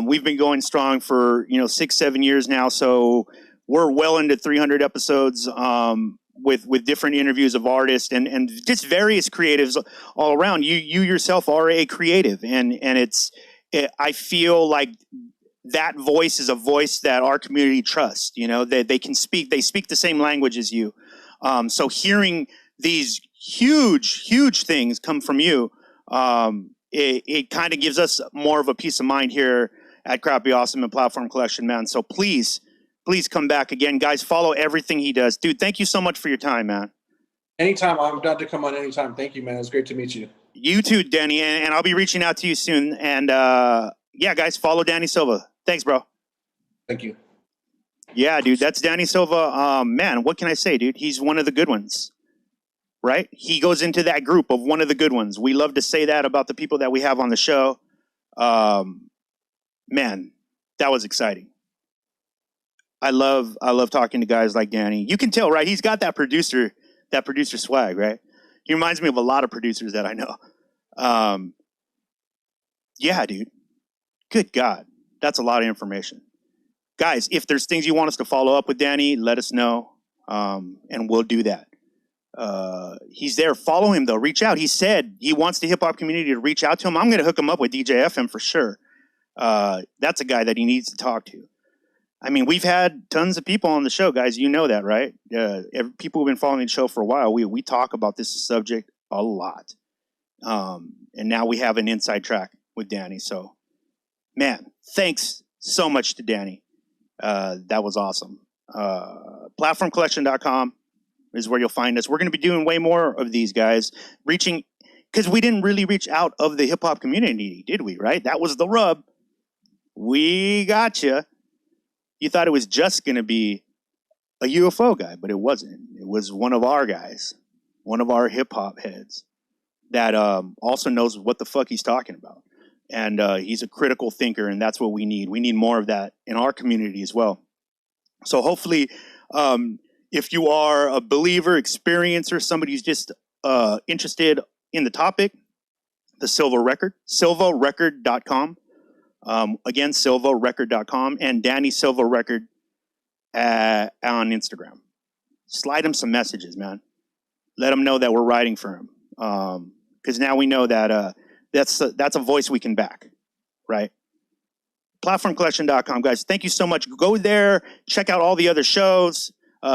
We've been going strong for 6-7 years now, so we're well into 300 episodes with different interviews of artists and just various creatives all around. You yourself are a creative, and I feel like that voice is a voice that our community trusts. They speak the same language as you. So hearing these huge things come from you, it kind of gives us more of a peace of mind here at Crappy Awesome and Platform Collection, man. So please come back again, guys. Follow everything he does, dude. Thank you so much for your time, man. Anytime. I'm down to come on anytime. Thank you, man. It was great to meet you. You too, Danny, and I'll be reaching out to you soon. And yeah, guys, follow Danny Silva. Thanks, bro. Thank you. Yeah, dude, that's Danny Silva. Man, what can I say, dude? He's one of the good ones, right? He goes into that group of one of the good ones. We love to say that about the people that we have on the show. Man, that was exciting. I love talking to guys like Danny. You can tell, right? He's got that producer swag, right? He reminds me of a lot of producers that I know. Yeah, dude. Good God. That's a lot of information. Guys, if there's things you want us to follow up with Danny, let us know, and we'll do that. He's there. Follow him, though. Reach out. He said he wants the hip-hop community to reach out to him. I'm going to hook him up with DJ FM for sure. That's a guy that he needs to talk to. I mean, we've had tons of people on the show, guys. You know that, right? People who've been following the show for a while, we talk about this subject a lot. And now we have an inside track with Danny. So, man, thanks so much to Danny. That was awesome. Platformcollection.com is where you'll find us. We're going to be doing way more of these, guys. Because we didn't really reach out of the hip-hop community, did we, right? That was the rub. We got you. You thought it was just going to be a UFO guy, but it wasn't. It was one of our guys, one of our hip-hop heads that also knows what the fuck he's talking about. And he's a critical thinker, and that's what we need. We need more of that in our community as well. So hopefully, if you are a believer, experiencer, somebody who's just interested in the topic, the Silva Record, silvarecord.com. Again, silvarecord.com, and Danny Silva Record on Instagram. Slide him some messages, man. Let him know that we're writing for him. Because now we know that that's a voice we can back, right? Platformcollection.com, guys. Thank you so much. Go there, check out all the other shows.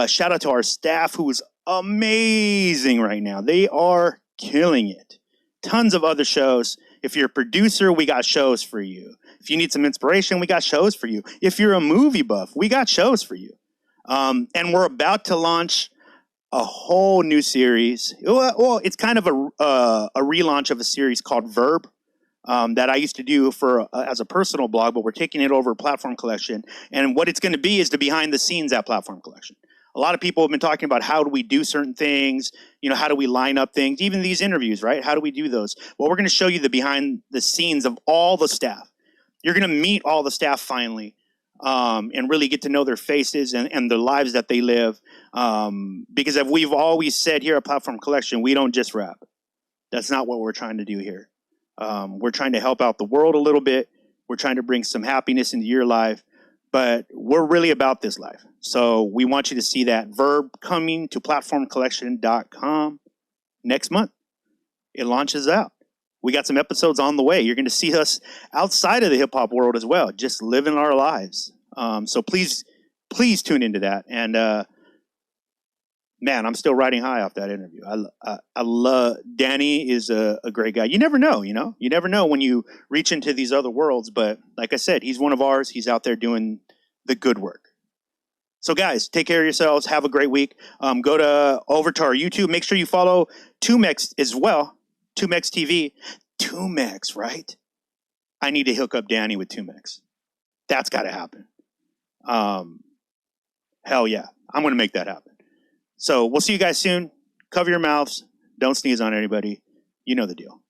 Shout out to our staff, who is amazing right now. They are killing it. Tons of other shows. If you're a producer, we got shows for you. If you need some inspiration, we got shows for you. If you're a movie buff, we got shows for you. And we're about to launch a whole new series. Well, it's kind of a relaunch of a series called Verb that I used to do as a personal blog, but we're taking it over Platform Collection. And what it's going to be is the behind the scenes at Platform Collection. A lot of people have been talking about how do we do certain things, how do we line up things, even these interviews, right? How do we do those? Well, we're going to show you the behind the scenes of all the staff. You're going to meet all the staff finally, and really get to know their faces and the lives that they live. Because as we've always said here at Platform Collection, we don't just rap. That's not what we're trying to do here. We're trying to help out the world a little bit. We're trying to bring some happiness into your life. But we're really about this life. So we want you to see that. Verb coming to platformcollection.com next month. It launches out. We got some episodes on the way. You're going to see us outside of the hip hop world as well, just living our lives. So please tune into that. And man, I'm still riding high off that interview. I love Danny is a great guy. You never know, you never know when you reach into these other worlds. But like I said, he's one of ours. He's out there doing the good work. So guys, take care of yourselves. Have a great week. Go over to our YouTube. Make sure you follow Tumex as well. Tumex TV. Tumex, right? I need to hook up Danny with Tumex. That's got to happen. Hell yeah. I'm going to make that happen. So we'll see you guys soon. Cover your mouths. Don't sneeze on anybody. You know the deal.